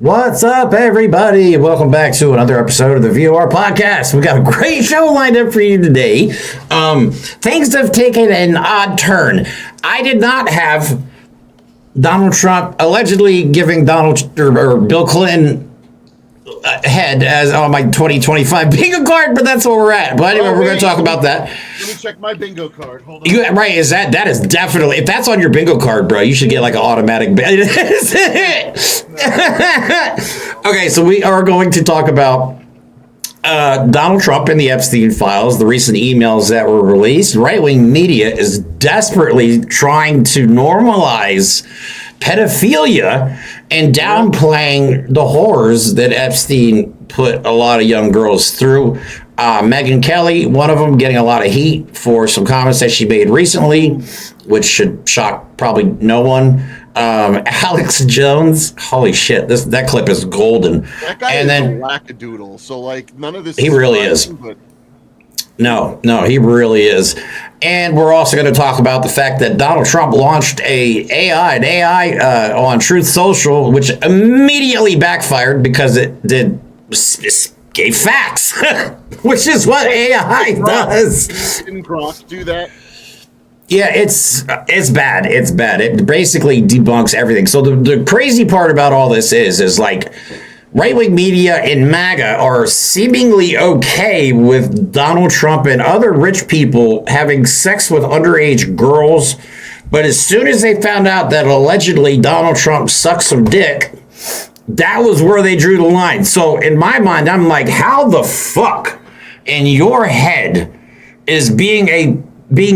What's up, everybody? Welcome back to another episode of the VOR podcast. We got a great show lined up for you today. Things have taken an odd turn. I did not have Donald Trump allegedly giving Donald or Bill Clinton a head as on my 2025 bingo card, but that's where we're at. But anyway, we're going to talk about that. Let me check my bingo card. Hold on. Right? That is definitely, if that's on your bingo card, bro, you should get like an automatic. Okay, so we are going to talk about Donald Trump and the Epstein files, the recent emails that were released. Right-wing media is desperately trying to normalize pedophilia and downplaying the horrors that Epstein put a lot of young girls through. Megyn Kelly, one of them, getting a lot of heat for some comments that she made recently, which should shock probably no one. Alex Jones, holy shit, that clip is golden. That guy is a wackadoodle, so like none of this. He really is. But... No, he really is. And we're also going to talk about the fact that Donald Trump launched an AI on Truth Social, which immediately backfired because it gave facts, which is what AI does. Didn't Grok do that? Yeah, it's bad. It's bad. It basically debunks everything. So the crazy part about all this is like right-wing media and MAGA are seemingly okay with Donald Trump and other rich people having sex with underage girls. But as soon as they found out that allegedly Donald Trump sucked some dick, that was where they drew the line. So in my mind, I'm like, how the fuck in your head is being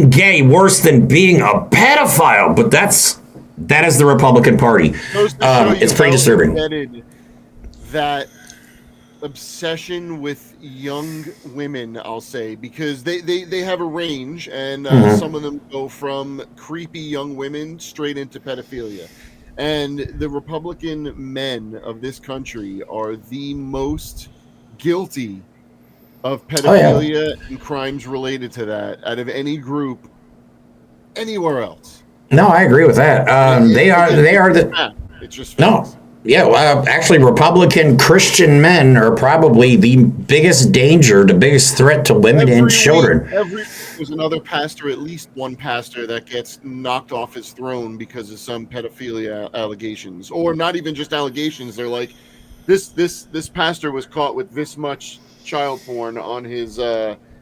gay worse than being a pedophile? But that is the Republican Party. It's pretty disturbing. That obsession with young women, I'll say, because they have a range, and some of them go from creepy young women straight into pedophilia. And the Republican men of this country are the most guilty of pedophilia and crimes related to that out of any group anywhere else. No, I agree with that. They are the. It's just no. Yeah, actually, Republican Christian men are probably the biggest danger, the biggest threat to women and children. Every week there's another pastor, at least one pastor, that gets knocked off his throne because of some pedophilia allegations, or not even just allegations. They're like, this pastor was caught with this much child porn on his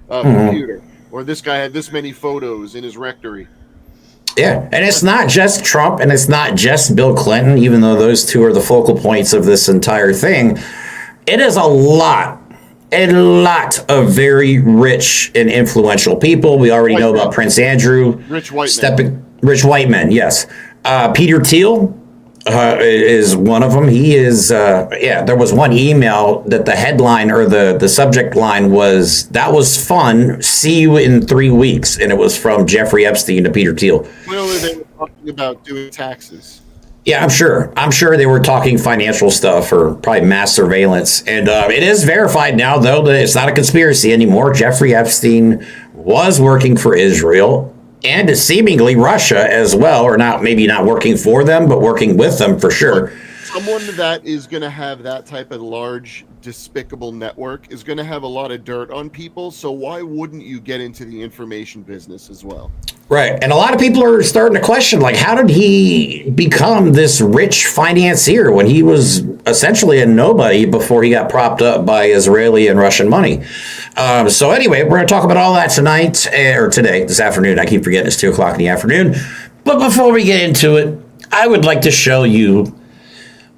computer, or this guy had this many photos in his rectory. Yeah, and it's not just Trump and it's not just Bill Clinton, even though those two are the focal points of this entire thing. It is a lot of very rich and influential people. We already know about Prince Andrew. Rich white men, yes. Peter Thiel is one of them. He is, there was one email that the headline or the subject line was, "That was fun. See you in 3 weeks." And it was from Jeffrey Epstein to Peter Thiel. Clearly they were talking about doing taxes. Yeah, I'm sure they were talking financial stuff or probably mass surveillance. And it is verified now, though, that it's not a conspiracy anymore. Jeffrey Epstein was working for Israel and seemingly Russia as well, or maybe not working for them, but working with them for sure. Someone that is going to have that type of large, despicable network is going to have a lot of dirt on people. So why wouldn't you get into the information business as well? Right. And a lot of people are starting to question, like, how did he become this rich financier when he was essentially a nobody before he got propped up by Israeli and Russian money? So anyway, we're going to talk about all that tonight, or today, this afternoon. I keep forgetting it's 2 o'clock in the afternoon. But before we get into it, I would like to show you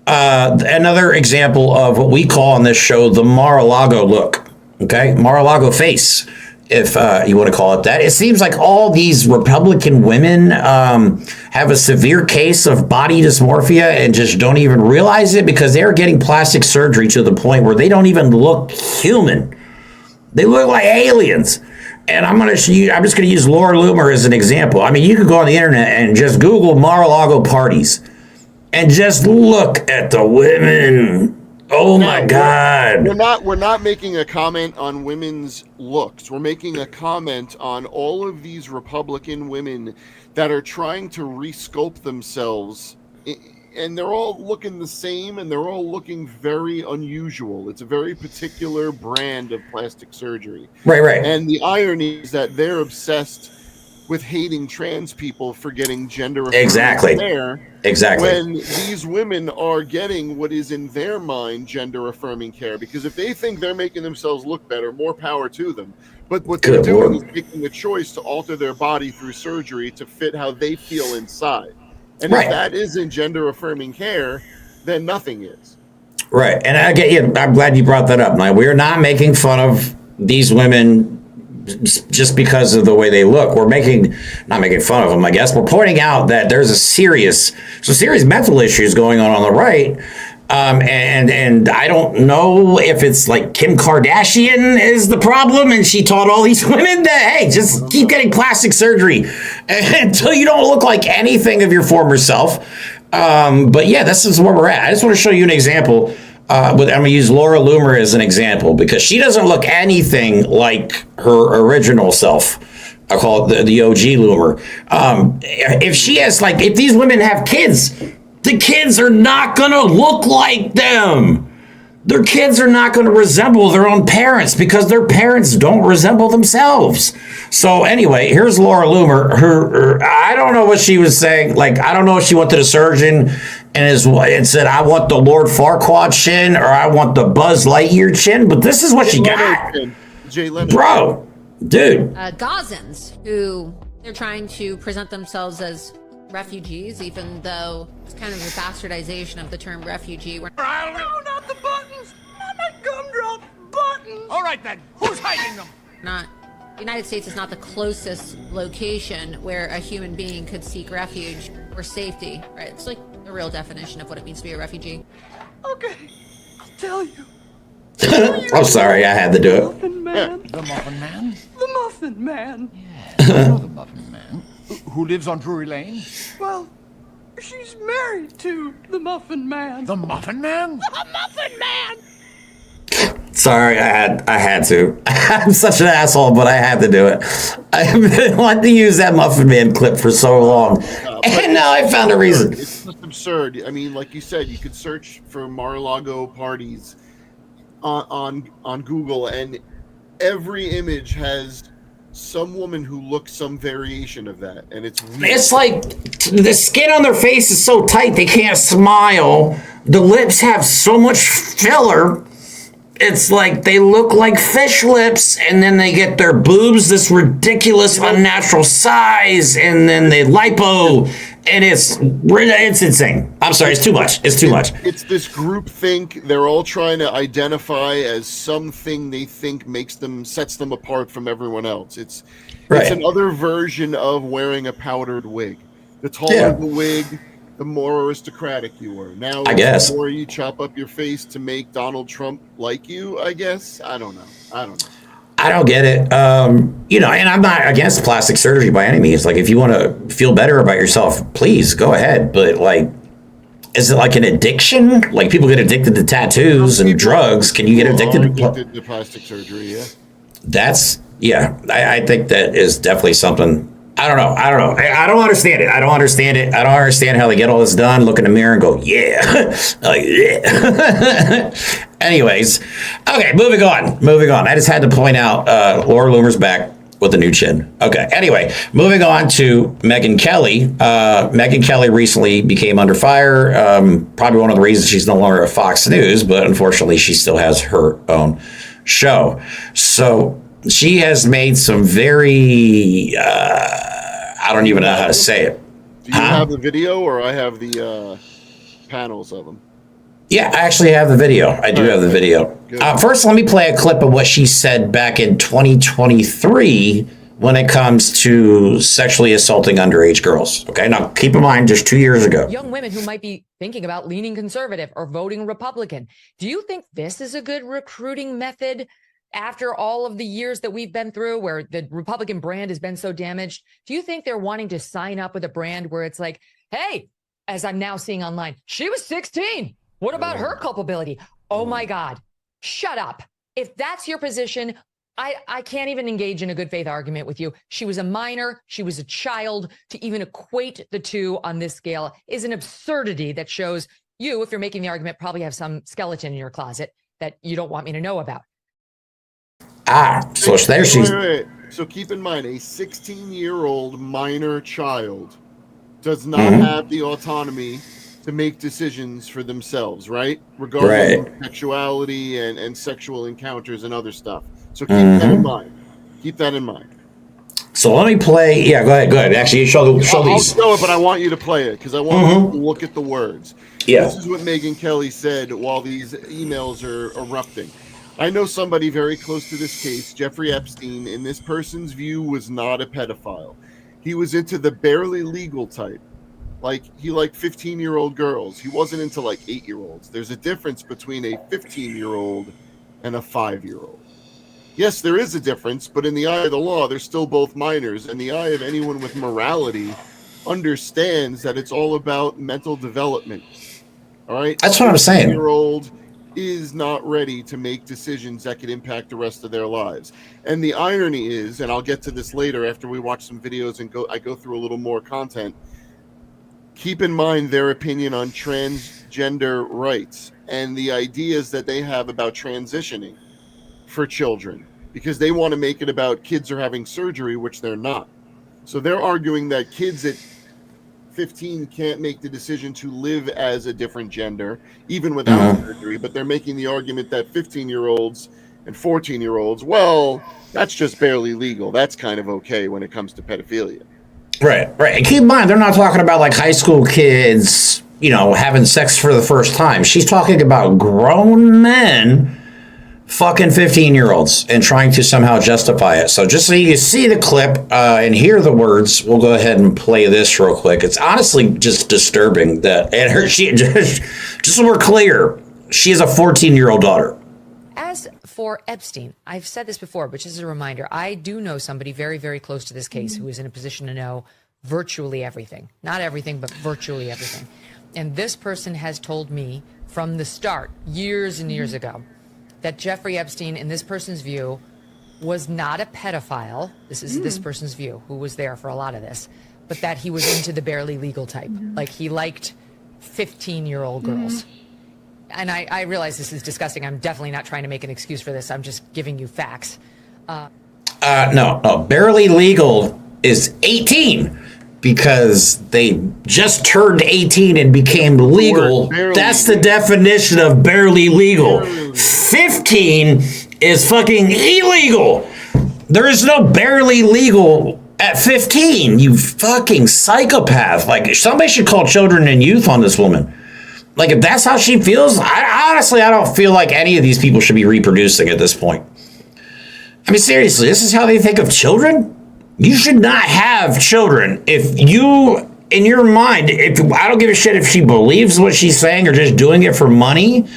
another example of what we call on this show the Mar-a-Lago look. Okay? Mar-a-Lago face, if you want to call it that. It seems like all these Republican women have a severe case of body dysmorphia and just don't even realize it because they're getting plastic surgery to the point where they don't even look human. They look like aliens. And I'm just going to use Laura Loomer as an example. I mean, you could go on the internet and just Google Mar-a-Lago parties and just look at the women. Oh my God. We're not making a comment on women's looks. We're making a comment on all of these Republican women that are trying to resculpt themselves and they're all looking the same, and they're all looking very unusual. It's a very particular brand of plastic surgery. Right. And the irony is that they're obsessed with hating trans people for getting gender affirming care. Exactly. When these women are getting what is in their mind gender affirming care, because if they think they're making themselves look better, more power to them. But what they're doing is making a choice to alter their body through surgery to fit how they feel inside. And if that isn't gender affirming care, then nothing is. Right. And I get you. I'm glad you brought that up. Now, we're not making fun of these women just because of the way they look. We're not making fun of them, I guess. We're pointing out that there's some serious mental issues going on the right. And I don't know if it's like Kim Kardashian is the problem, and she taught all these women that, hey, just keep getting plastic surgery until you don't look like anything of your former self. But yeah, this is where we're at. I just want to show you an example. I'm going to use Laura Loomer as an example because she doesn't look anything like her original self. I call it the OG Loomer. If these women have kids, the kids are not going to look like them. Their kids are not going to resemble their own parents because their parents don't resemble themselves. So anyway, here's Laura Loomer. I don't know what she was saying. Like, I don't know if she went to the surgeon and said, I want the Lord Farquaad chin or I want the Buzz Lightyear chin. But this is what she got. Jay Leno. Bro, dude. Gazans, who they're trying to present themselves as refugees, even though it's kind of a bastardization of the term refugee. No, not the buttons! Not my gumdrop buttons! All right then, who's hiding them? The United States is not the closest location where a human being could seek refuge or safety, right? It's like the real definition of what it means to be a refugee. Okay, I'll tell you. I'm sorry, I had to do it. Muffin Man. The Muffin Man? The Muffin Man. Yes, I know the Muffin Man. Who lives on Drury Lane? Well, she's married to the Muffin Man. The Muffin Man? The Muffin Man! Sorry, I had to. I'm such an asshole, but I had to do it. I've been wanting to use that Muffin Man clip for so long, and now I found a reason. It's just absurd. I mean, like you said, you could search for Mar-a-Lago parties on Google, and every image has some woman who looks some variation of that, and it's weird. It's like the skin on their face is so tight they can't smile. The lips have so much filler. It's like they look like fish lips, and then they get their boobs this ridiculous, unnatural size, and then they lipo, and it's insane. I'm sorry, it's too much. It's too much. It's this group think. They're all trying to identify as something they think sets them apart from everyone else. It's another version of wearing a powdered wig. The taller the wig, the more aristocratic you are. Now, I guess, the more you chop up your face to make Donald Trump like you, I guess. I don't know. I don't get it. And I'm not against plastic surgery by any means. Like, if you want to feel better about yourself, please go ahead. But like, is it like an addiction? Like, people get addicted to tattoos and drugs. Can you get addicted to plastic surgery? Yeah. I think that is definitely something. I don't know. I don't understand it. I don't understand how they get all this done. Look in the mirror and go, yeah. Like, yeah. Anyways, okay, moving on. I just had to point out Laura Loomer's back with a new chin. Okay, anyway, moving on to Megyn Kelly. Megyn Kelly recently became under fire. Probably one of the reasons she's no longer at Fox News, but unfortunately she still has her own show. So she has made some very, I don't even know how to say it. Do you have the video, or I have the panels of them? Yeah, I actually have the video. I do have the video. First, let me play a clip of what she said back in 2023 when it comes to sexually assaulting underage girls. Okay, now keep in mind, just 2 years ago. Young women who might be thinking about leaning conservative or voting Republican. Do you think this is a good recruiting method after all of the years that we've been through where the Republican brand has been so damaged? Do you think they're wanting to sign up with a brand where it's like, hey, as I'm now seeing online, she was 16. What about her culpability? Oh my God, shut up. If that's your position, I can't even engage in a good faith argument with you. She was a minor. She was a child. To even equate the two on this scale is an absurdity that shows you, if you're making the argument, probably have some skeleton in your closet that you don't want me to know about. So there she's. Wait. So keep in mind, a 16-year-old minor child does not have the autonomy to make decisions for themselves, right? Regarding sexuality and sexual encounters and other stuff. So keep that in mind. Keep that in mind. So let me play. Yeah, go ahead. Actually, show these. I'll show it, but I want you to play it because I want you to look at the words. Yeah. This is what Megyn Kelly said while these emails are erupting. I know somebody very close to this case, Jeffrey Epstein, in this person's view, was not a pedophile. He was into the barely legal type. Like, he liked 15-year-old girls. He wasn't into, like, 8-year-olds. There's a difference between a 15-year-old and a 5-year-old. Yes, there is a difference, but in the eye of the law, they're still both minors. And the eye of anyone with morality understands that it's all about mental development. All right? That's what I'm saying. 15-year-old is not ready to make decisions that could impact the rest of their lives. And the irony is, and I'll get to this later after we watch some videos and I go through a little more content, keep in mind their opinion on transgender rights and the ideas that they have about transitioning for children, because they want to make it about kids are having surgery, which they're not. So they're arguing that kids at 15 can't make the decision to live as a different gender, even without surgery, but they're making the argument that 15-year-olds and 14-year-olds, well, that's just barely legal. That's kind of okay when it comes to pedophilia. Right. And keep in mind, they're not talking about like high school kids, having sex for the first time. She's talking about grown men fucking 15-year-olds and trying to somehow justify it. So just so you can see the clip and hear the words, we'll go ahead and play this real quick. It's honestly just disturbing that, and she just so we're clear, she has a 14-year-old daughter. As for Epstein, I've said this before, but just as a reminder, I do know somebody very, very close to this case who is in a position to know virtually everything. Not everything, but virtually everything. And this person has told me from the start, years and years ago, that Jeffrey Epstein, in this person's view, was not a pedophile. This is this person's view, who was there for a lot of this, but that he was into the barely legal type. Like, he liked 15-year-old girls. And I realize this is disgusting. I'm definitely not trying to make an excuse for this. I'm just giving you facts. No. Barely legal is 18 because they just turned 18 and became legal. That's the definition of barely legal. 15 is fucking illegal. There is no barely legal at 15, you fucking psychopath. Like, somebody should call children and youth on this woman. Like, if that's how she feels, I don't feel like any of these people should be reproducing at this point. I mean, seriously, this is how they think of children? You should not have children. If you, in your mind, I don't give a shit if she believes what she's saying or just doing it for money,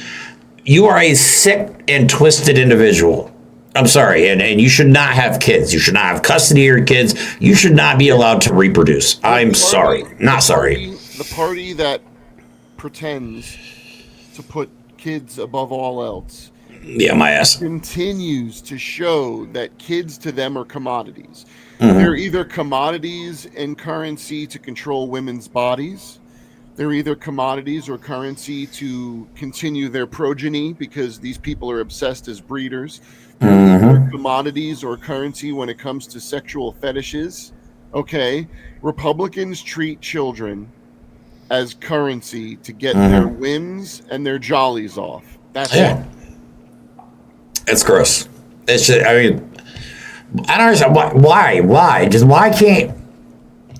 you are a sick and twisted individual. I'm sorry, and you should not have kids. You should not have custody of your kids. You should not be allowed to reproduce. I'm sorry. Not sorry. The party that pretends to put kids above all else, yeah, my ass, continues to show that kids to them are commodities. They're either commodities and currency to control women's bodies. They're either commodities or currency to continue their progeny because these people are obsessed as breeders. They're either commodities or currency when it comes to sexual fetishes. Okay, Republicans treat children as currency to get their whims and their jollies off. That's it. It's gross. It's just, I mean, I don't understand why. Just why can't?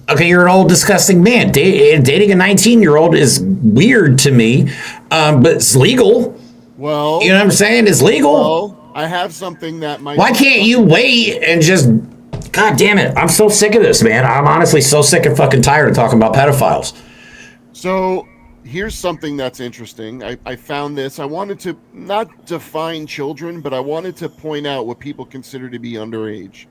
Okay, you're an old disgusting man. Dating a 19-year-old is weird to me, but it's legal. Well, you know what I'm saying? It's legal. Well, I have something that might. Why can't you wait and just? God damn it! I'm so sick of this, man. I'm honestly so sick and fucking tired of talking about pedophiles. So here's something that's interesting. I found this. I wanted to not define children, but I wanted to point out what people consider to be underage.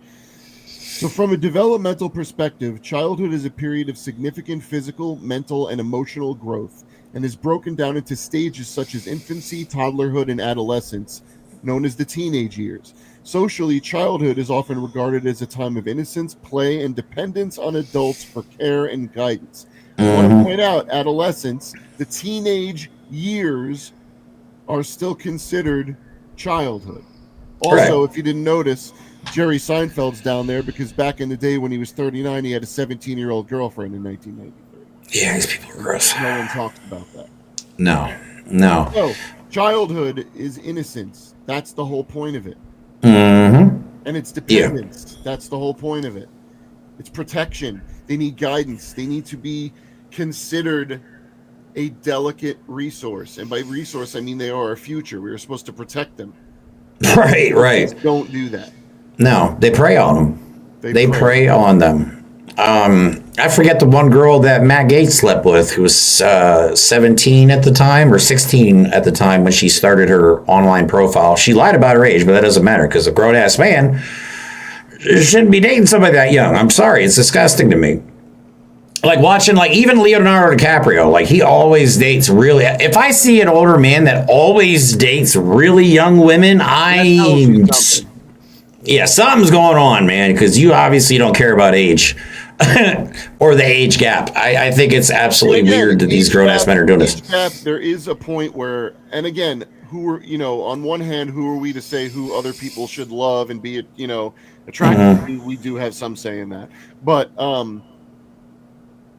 So from a developmental perspective, childhood is a period of significant physical, mental, and emotional growth, and is broken down into stages such as infancy, toddlerhood, and adolescence, known as the teenage years. Socially, childhood is often regarded as a time of innocence, play, and dependence on adults for care and guidance. I want to point out, adolescence, the teenage years are still considered childhood. Also, if you didn't notice, Jerry Seinfeld's down there because back in the day when he was 39, he had a 17-year-old girlfriend in 1993. Yeah, these people are gross. No one talks about that. No. So, childhood is innocence. That's the whole point of it. Mm-hmm. And it's dependence. Yeah. That's the whole point of it. It's protection. They need guidance. They need to be considered a delicate resource. And by resource, I mean they are our future. We are supposed to protect them. Right. Don't do that. No, they prey on them. They prey on them. I forget the one girl that Matt Gaetz slept with who was 17 at the time or 16 at the time when she started her online profile. She lied about her age, but that doesn't matter because a grown-ass man shouldn't be dating somebody that young. I'm sorry. It's disgusting to me. Like watching, like even Leonardo DiCaprio, like he always dates really. If I see an older man that always dates really young women, yeah, something's going on, man, because you obviously don't care about age or the age gap. I think it's absolutely weird that these grown-ass men are doing this. There is a point where, and again, on one hand, who are we to say who other people should love and be, attracted to? We do have some say in that. But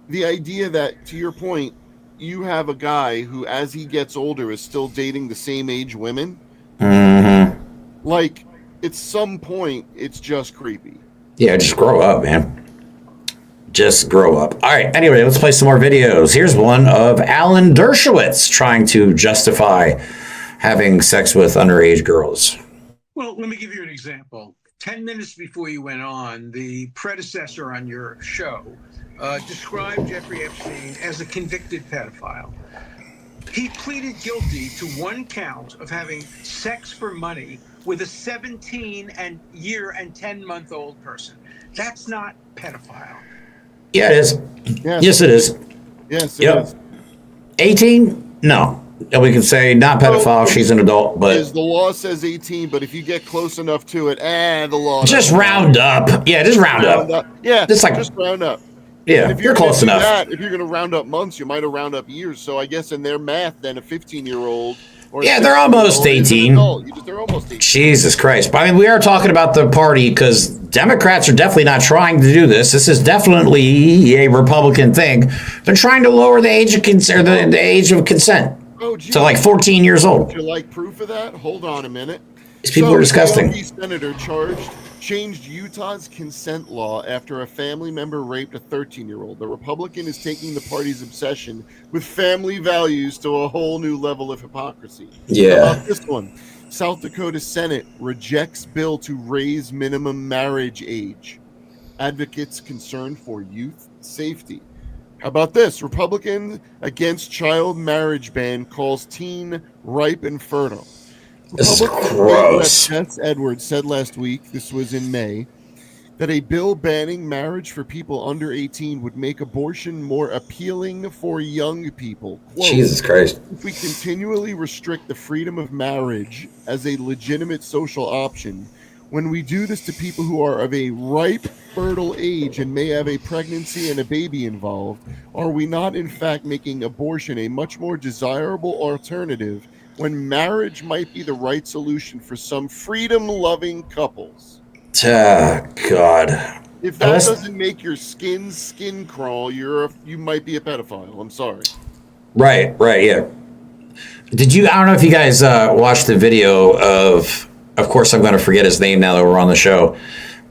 the idea that, to your point, you have a guy who, as he gets older, is still dating the same age women. Like, at some point, it's just creepy. Yeah, just grow up, man. Just grow up. All right, anyway, let's play some more videos. Here's one of Alan Dershowitz trying to justify having sex with underage girls. Well, let me give you an example. 10 minutes before you went on, the predecessor on your show described Jeffrey Epstein as a convicted pedophile. He pleaded guilty to one count of having sex for money with a 17-year and 10-month-old person. That's not pedophile. Yeah, it is. Yes, it is. Yes, it is. 18? No. We can say not pedophile. She's an adult, but the law says 18. But if you get close enough to it, the law just round up. Yeah, just round up. Yeah, just round up. Yeah, if you're close enough. If you're going to round up months, you might have round up years. So I guess in their math, then a 15-year-old. They're almost 18. They're almost 18. Jesus Christ. But I mean, we are talking about the party because Democrats are definitely not trying to do this. This is definitely a Republican thing. They're trying to lower the age of consent, the age of consent to like 14 years old. Would you like proof of that? Hold on a minute. These people are disgusting. A senator changed Utah's consent law after a family member raped a 13-year-old. The Republican is taking the party's obsession with family values to a whole new level of hypocrisy. Yeah. How about this one? South Dakota Senate rejects bill to raise minimum marriage age. Advocates concerned for youth safety. How about this? Republican against child marriage ban calls teen ripe and fertile. This is gross. Jess Edwards said last week, this was in May, that a bill banning marriage for people under 18 would make abortion more appealing for young people. Quote, Jesus Christ. If we continually restrict the freedom of marriage as a legitimate social option, when we do this to people who are of a ripe, fertile age and may have a pregnancy and a baby involved, are we not in fact making abortion a much more desirable alternative when marriage might be the right solution for some freedom-loving couples? God. If that doesn't make your skin crawl, you might be a pedophile. I'm sorry. Right, yeah. I don't know if you guys watched the video of course I'm going to forget his name now that we're on the show.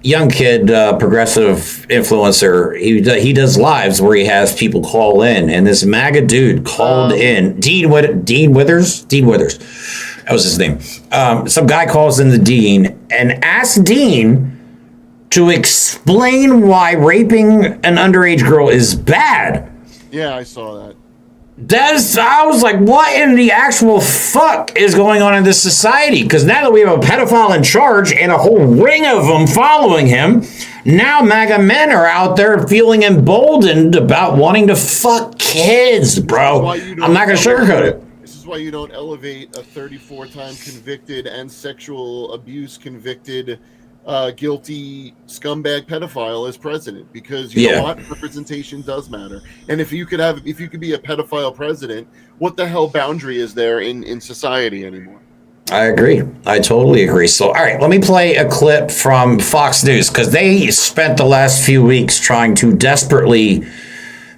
Young kid, progressive influencer. He does lives where he has people call in, and this MAGA dude called in. Dean Withers. That was his name. Some guy calls in the Dean and asks Dean to explain why raping an underage girl is bad. Yeah, I saw that. I was like, what in the actual fuck is going on in this society? Because now that we have a pedophile in charge and a whole ring of them following him, now MAGA men are out there feeling emboldened about wanting to fuck kids, bro. I'm not going to sugarcoat it. This is why you don't elevate a 34-time convicted and sexual abuse convicted guilty scumbag pedophile as president, because you know what, representation does matter. And if you could be a pedophile president, what the hell boundary is there in society anymore? I agree. I totally agree. So, all right, let me play a clip from Fox News, because they spent the last few weeks trying to desperately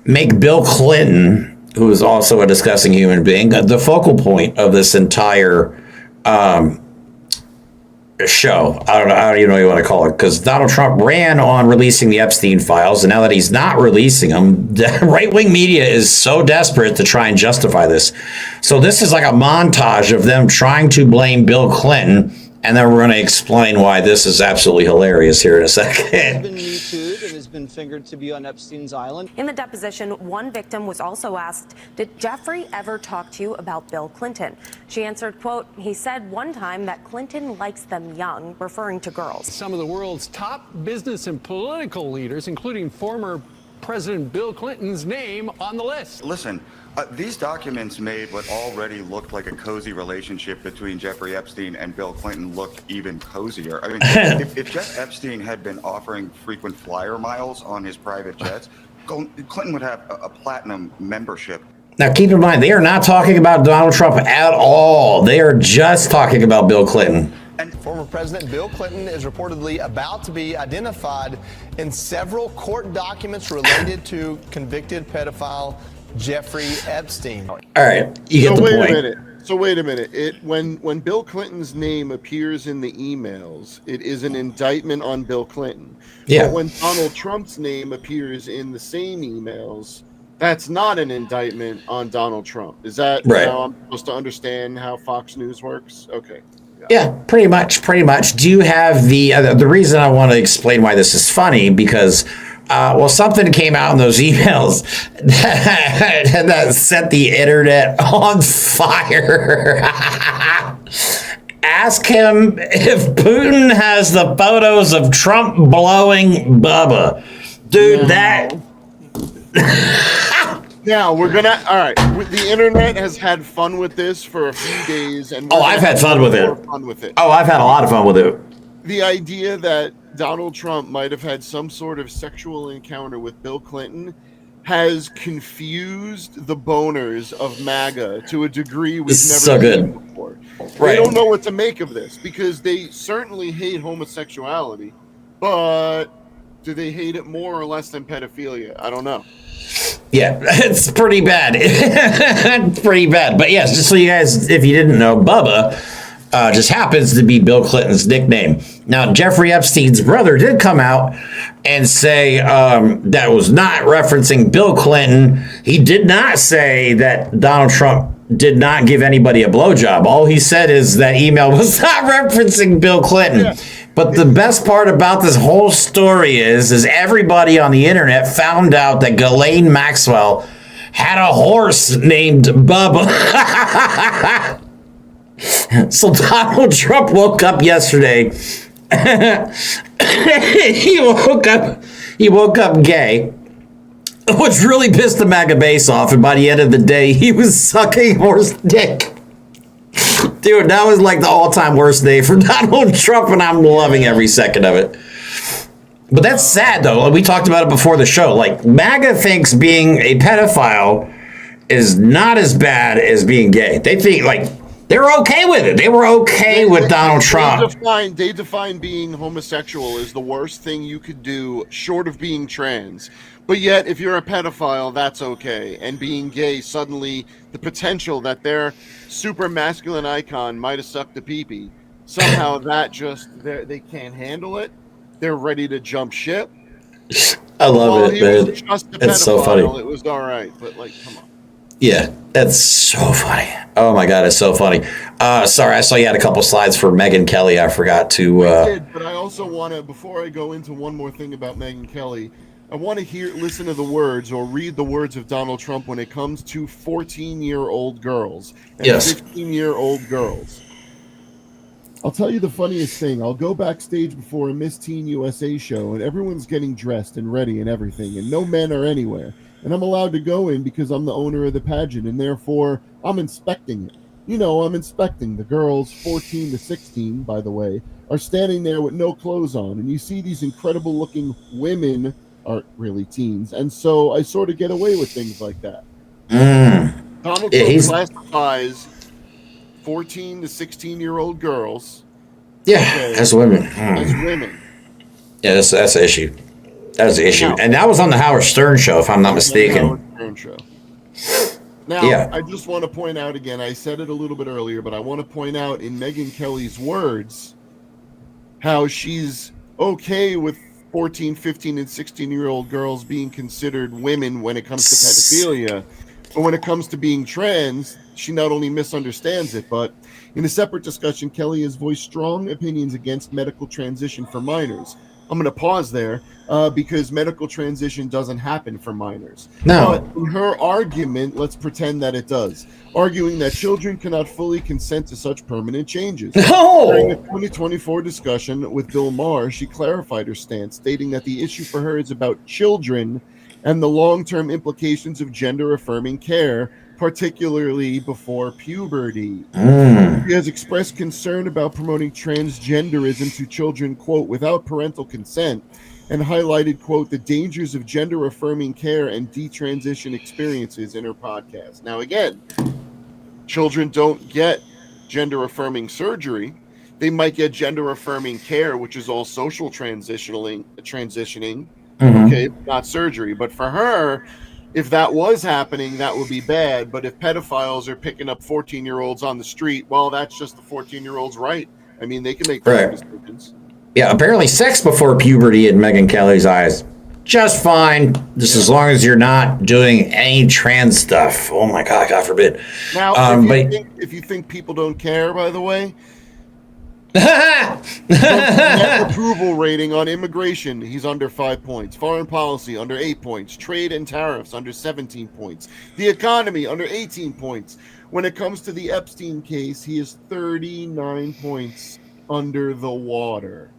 make Bill Clinton, who is also a disgusting human being, the focal point of this entire show. I don't know how you want to call it, because Donald Trump ran on releasing the Epstein files, and now that he's not releasing them, the right-wing media is so desperate to try and justify this. So this is like a montage of them trying to blame Bill Clinton, and then we're going to explain why this is absolutely hilarious here in a second. He's been Me Too'd and has been fingered to be on Epstein's island. In the deposition, one victim was also asked, did Jeffrey ever talk to you about Bill Clinton? She answered, quote, he said one time that Clinton likes them young, referring to girls. Some of the world's top business and political leaders, including former President Bill Clinton's name on the list. Listen, these documents made what already looked like a cozy relationship between Jeffrey Epstein and Bill Clinton look even cozier. I mean, if Jeff Epstein had been offering frequent flyer miles on his private jets, Clinton would have a platinum membership. Now, keep in mind, they are not talking about Donald Trump at all. They are just talking about Bill Clinton. And former President Bill Clinton is reportedly about to be identified in several court documents related to convicted pedophile Jeffrey Epstein. All right, you get the point. So wait a minute. When Bill Clinton's name appears in the emails, it is an indictment on Bill Clinton. Yeah. But when Donald Trump's name appears in the same emails, that's not an indictment on Donald Trump. Is that right? How I'm supposed to understand how Fox News works? Okay. Yeah, pretty much. Do you have the reason I want to explain why this is funny, because something came out in those emails that set the internet on fire. Ask him if Putin has the photos of Trump blowing Bubba. Dude, that... Now we're gonna. All right, the internet has had fun with this for a few days, and I've had fun with it. Oh, I've had a lot of fun with it. The idea that Donald Trump might have had some sort of sexual encounter with Bill Clinton has confused the boners of MAGA to a degree we've never seen before. They don't know what to make of this, because they certainly hate homosexuality, but do they hate it more or less than pedophilia? I don't know. Yeah, it's pretty bad. Pretty bad. But yes, just so you guys, if you didn't know, Bubba just happens to be Bill Clinton's nickname. Now, Jeffrey Epstein's brother did come out and say that was not referencing Bill Clinton. He did not say that Donald Trump did not give anybody a blowjob. All he said is that email was not referencing Bill Clinton. Yeah. But the best part about this whole story is everybody on the internet found out that Ghislaine Maxwell had a horse named Bubba. So Donald Trump woke up yesterday. He woke up gay, which really pissed the MAGA base off. And by the end of the day, he was sucking horse dick. Dude, that was like the all-time worst day for Donald Trump, and I'm loving every second of it. But that's sad, though. We talked about it before the show. Like, MAGA thinks being a pedophile is not as bad as being gay. They think, like, they're okay with it. They were okay with Donald Trump. They define being homosexual as the worst thing you could do, short of being trans. But yet, if you're a pedophile, that's okay. And being gay, suddenly the potential that their super masculine icon might have sucked a pee-pee, somehow that just, they can't handle it. They're ready to jump ship. I love it, man. It's so funny. It was all right, but like, come on. Yeah, that's so funny. Oh my God, it's so funny. Sorry, I saw you had a couple slides for Megyn Kelly. I forgot to. I did, but I also want to, before I go into one more thing about Megyn Kelly, I want to listen to the words or read the words of Donald Trump when it comes to 14-year-old girls and 15-year-old girls. I'll tell you the funniest thing. I'll go backstage before a Miss Teen USA show, and everyone's getting dressed and ready and everything, and no men are anywhere. and I'm allowed to go in because I'm the owner of the pageant, and therefore I'm inspecting it. I'm inspecting the girls 14 to 16, by the way, are standing there with no clothes on, and you see these incredible looking women aren't really teens, and so I sort of get away with things like that. Donald Trump classifies 14 to 16-year-old girls as women. As women. Yeah, that's the issue. That's the issue. And that was on the Howard Stern show, if I'm not mistaken. Howard Stern show. Now, I just want to point out again, I said it a little bit earlier, but I want to point out in Megyn Kelly's words how she's okay with 14, 15, and 16-year-old girls being considered women when it comes to pedophilia. But when it comes to being trans, she not only misunderstands it, but in a separate discussion, Kelly has voiced strong opinions against medical transition for minors. I'm going to pause there because medical transition doesn't happen for minors. No. But in her argument, let's pretend that it does, arguing that children cannot fully consent to such permanent changes. No. During the 2024 discussion with Bill Maher, she clarified her stance, stating that the issue for her is about children and the long-term implications of gender-affirming care, particularly before puberty. She has expressed concern about promoting transgenderism to children, quote, without parental consent, and highlighted, quote, the dangers of gender-affirming care and detransition experiences in her podcast. Now, again, children don't get gender-affirming surgery. They might get gender-affirming care, which is all social transitioning, okay, not surgery. But for her, if that was happening, that would be bad. But if pedophiles are picking up 14-year-olds on the street, well, that's just the 14-year-old's right. I mean, they can make their decisions. Yeah, apparently sex before puberty in Megyn Kelly's eyes, just fine. Just as long as you're not doing any trans stuff. Oh my God, God forbid. Now, if you think people don't care, by the way, approval rating on immigration, he's under 5 points. Foreign policy, under 8 points. Trade and tariffs, under 17 points. The economy, under 18 points. When it comes to the Epstein case, he is 39 points under the water.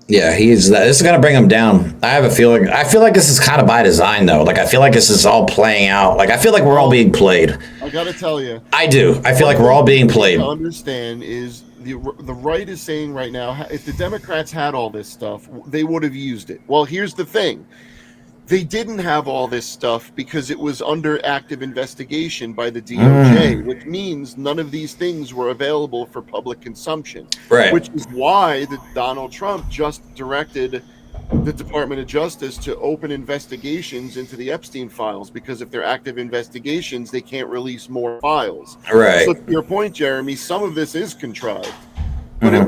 Yeah, this is going to bring him down. I have a feeling. I feel like this is kind of by design, though. Like, I feel like this is all playing out. Like, I feel like we're all being played. I got to tell you. I do. I feel like we're all being played. What I understand is the right is saying right now, if the Democrats had all this stuff, they would have used it. Well, here's the thing. They didn't have all this stuff because it was under active investigation by the DOJ, which means none of these things were available for public consumption. Right. Which is why Donald Trump just directed the Department of Justice to open investigations into the Epstein files, because if they're active investigations, they can't release more files. Right. So to your point, Jeremy, some of this is contrived. But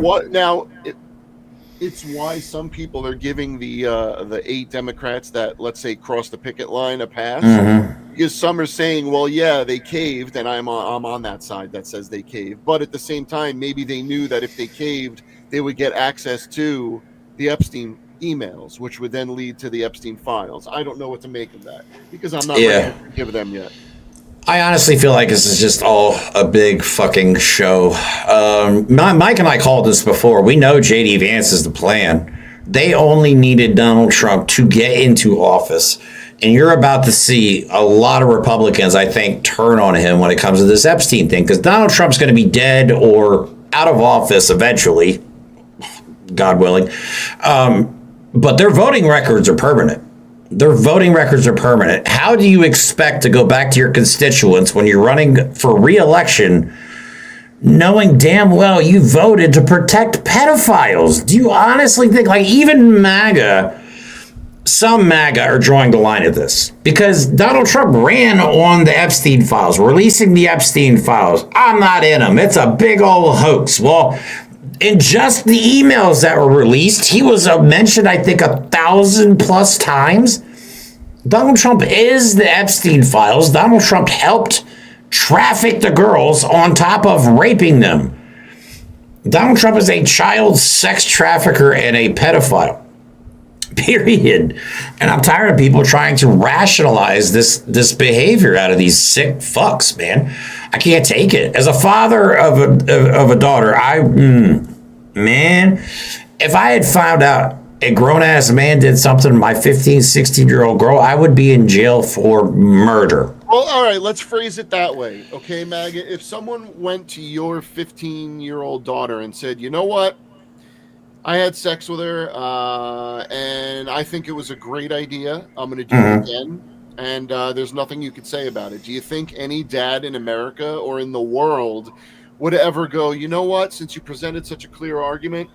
it's why some people are giving the 8 Democrats that, let's say, crossed the picket line a pass, because some are saying, well, yeah, they caved, and I'm on that side that says they caved. But at the same time, maybe they knew that if they caved, they would get access to the Epstein emails, which would then lead to the Epstein files. I don't know what to make of that because I'm not ready to forgive them yet. I honestly feel like this is just all a big fucking show. Mike and I called this before. We know J.D. Vance is the plan. They only needed Donald Trump to get into office. And you're about to see a lot of Republicans, I think, turn on him when it comes to this Epstein thing, because Donald Trump's going to be dead or out of office eventually, God willing. But their voting records are permanent. Their voting records are permanent. How do you expect to go back to your constituents when you're running for re-election knowing damn well you voted to protect pedophiles? Do you honestly think, like, even some MAGA are drawing the line at this? Because Donald Trump ran on the Epstein files, releasing the Epstein files. I'm not in them. It's a big old hoax. Well, in just the emails that were released, he was mentioned, I think, 1,000+ times. Donald Trump is the Epstein files. Donald Trump helped traffic the girls on top of raping them. Donald Trump is a child sex trafficker and a pedophile. Period. And I'm tired of people trying to rationalize this behavior out of these sick fucks, man. I can't take it. As a father of a daughter, man, if I had found out a grown-ass man did something to my 15, 16-year-old girl, I would be in jail for murder. Well, all right, let's phrase it that way. Okay, Maggot, if someone went to your 15-year-old daughter and said, you know what? I had sex with her, and I think it was a great idea. I'm going to do it again. And there's nothing you could say about it. Do you think any dad in America or in the world would ever go, you know what? Since you presented such a clear argument,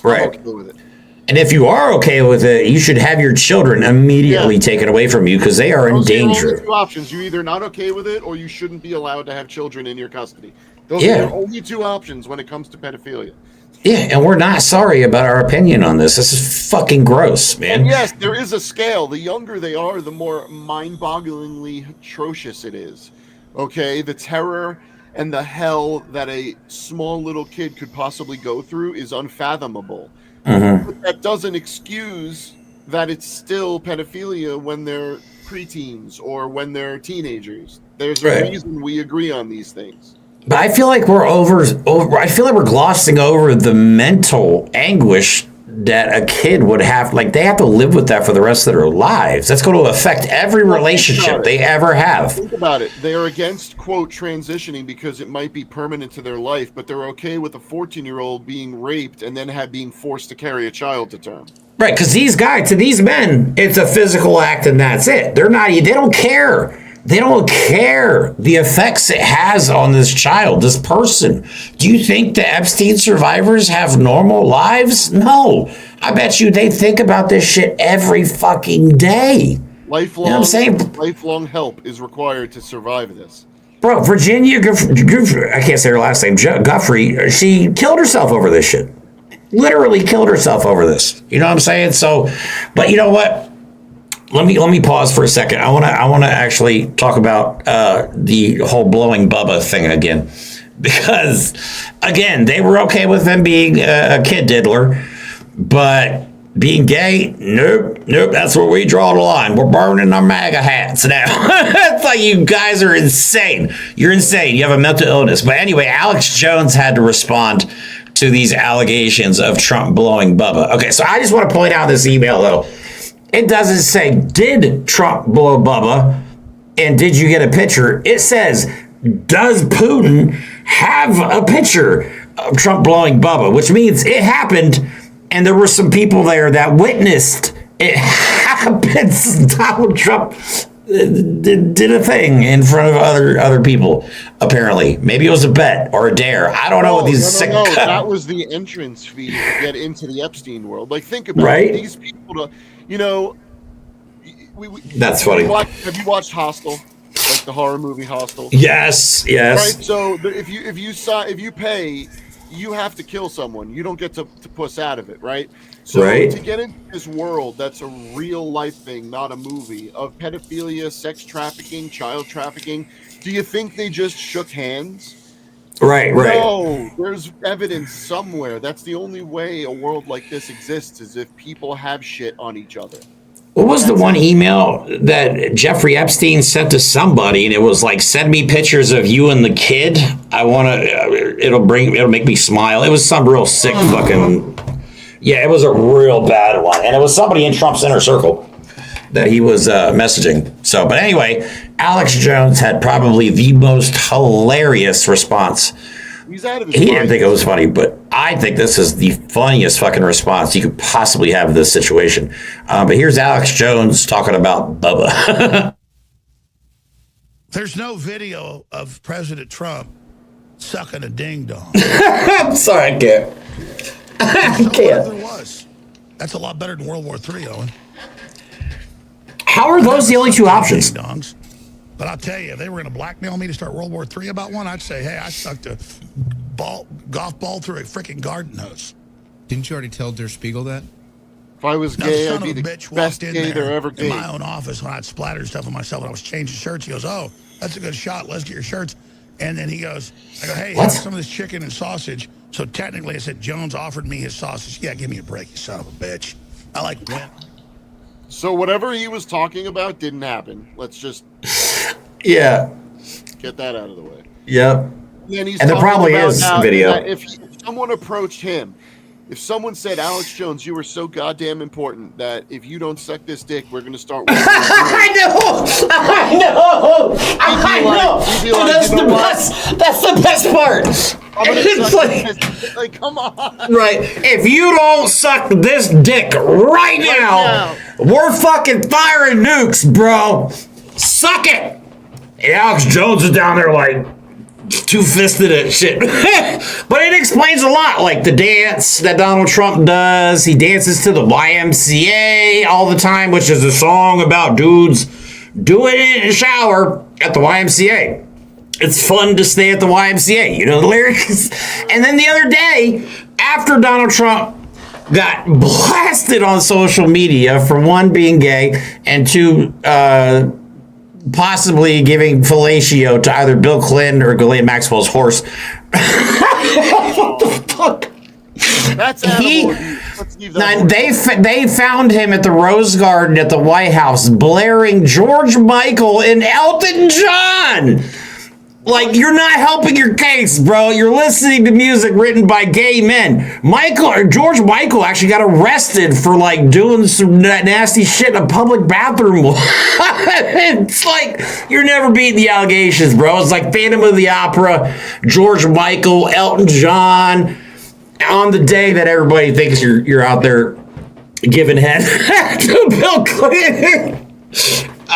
right. I'm okay with it. And if you are okay with it, you should have your children immediately taken away from you because they are in danger. Those are the two options. You're either not okay with it or you shouldn't be allowed to have children in your custody. Those are your only two options when it comes to pedophilia. Yeah, and we're not sorry about our opinion on this. This is fucking gross, man. And yes, there is a scale. The younger they are, the more mind-bogglingly atrocious it is. Okay, the terror and the hell that a small little kid could possibly go through is unfathomable. But that doesn't excuse that it's still pedophilia when they're preteens or when they're teenagers. There's a reason we agree on these things. But I feel like we're I feel like we're glossing over the mental anguish that a kid would have. Like, they have to live with that for the rest of their lives. That's going to affect every relationship they ever have. Think about it. They are against, quote, transitioning because it might be permanent to their life, but they're okay with a 14-year-old being raped and then being forced to carry a child to term. Right, because these guys, to these men, it's a physical act and that's it. They don't care. They don't care the effects it has on this child, this person. Do you think the Epstein survivors have normal lives? No. I bet you they think about this shit every fucking day. Lifelong, you know what I'm saying? Lifelong help is required to survive this. Bro, Virginia Giuffre, I can't say her last name, Guffrey, she killed herself over this shit. Literally killed herself over this. You know what I'm saying? So, but you know what? Let me pause for a second. I want to actually talk about the whole blowing Bubba thing again, because again they were okay with them being a kid diddler, but being gay, nope. That's where we draw the line. We're burning our MAGA hats now. It's like, you guys are insane. You're insane. You have a mental illness. But anyway, Alex Jones had to respond to these allegations of Trump blowing Bubba. Okay, so I just want to point out this email though. It doesn't say, did Trump blow Bubba? And did you get a picture? It says, does Putin have a picture of Trump blowing Bubba? Which means it happened, and there were some people there that witnessed it happen. Donald Trump did a thing in front of other people, apparently. Maybe it was a bet or a dare. I don't know what these sick... No, that was the entrance fee to get into the Epstein world. Like, think about it. These people... You know, that's funny. Have you watched Hostel, like the horror movie Hostel? Yes. Right. So if you pay, you have to kill someone. You don't get to puss out of it, right? So to get into this world, that's a real life thing, not a movie, of pedophilia, sex trafficking, child trafficking. Do you think they just shook hands? Right. No, there's evidence somewhere. That's the only way a world like this exists, is if people have shit on each other. What was the one email that Jeffrey Epstein sent to somebody, and it was like, send me pictures of you and the kid. I want to, it'll make me smile. It was some real sick fucking, yeah, it was a real bad one. And it was somebody in Trump's inner circle that he was messaging. So, but anyway, Alex Jones had probably the most hilarious response. He's out of his He didn't think it was funny, but I think this is the funniest fucking response you could possibly have in this situation. But here's Alex Jones talking about Bubba. There's no video of President Trump sucking a ding dong. I'm sorry, I can't. I can't. There was. That's a lot better than World War III, Owen. How are those the only two options? Dongs. But I'll tell you, if they were going to blackmail me to start World War III about one, I'd say, hey, I sucked a golf ball through a freaking garden hose. Didn't you already tell Der Spiegel that? If I was gay, I'd be the best gay there ever in my own office when I'd splattered stuff on myself and I was changing shirts. He goes, oh, that's a good shot. Let's get your shirts. And then he goes, I go, hey, have some of this chicken and sausage. So technically I said, Jones offered me his sausage. Yeah, give me a break, you son of a bitch. I like win. So whatever he was talking about didn't happen. Let's just get that out of the way. Yep. And there probably is video. If someone approached him If someone said, Alex Jones, you were so goddamn important that if you don't suck this dick, we're going to start working. I know. Dude, that's the best. That's the best part. It's like, come on. Right. If you don't suck this dick right now, we're fucking firing nukes, bro. Suck it. And Alex Jones is down there like two-fisted at shit. But it explains a lot, like the dance that Donald Trump does. He dances to the YMCA all the time, which is a song about dudes doing it in the shower at the YMCA. It's fun to stay at the YMCA, you know the lyrics? And then the other day, after Donald Trump got blasted on social media for one, being gay, and two, possibly giving fellatio to either Bill Clinton or Ghislaine Maxwell's horse. What the fuck? That's animal. They found him at the Rose Garden at the White House blaring George Michael and Elton John. Like, you're not helping your case, bro. You're listening to music written by gay men. George Michael actually got arrested for, like, doing some nasty shit in a public bathroom. It's like, you're never beating the allegations, bro. It's like Phantom of the Opera, George Michael, Elton John, on the day that everybody thinks you're out there giving head to Bill Clinton.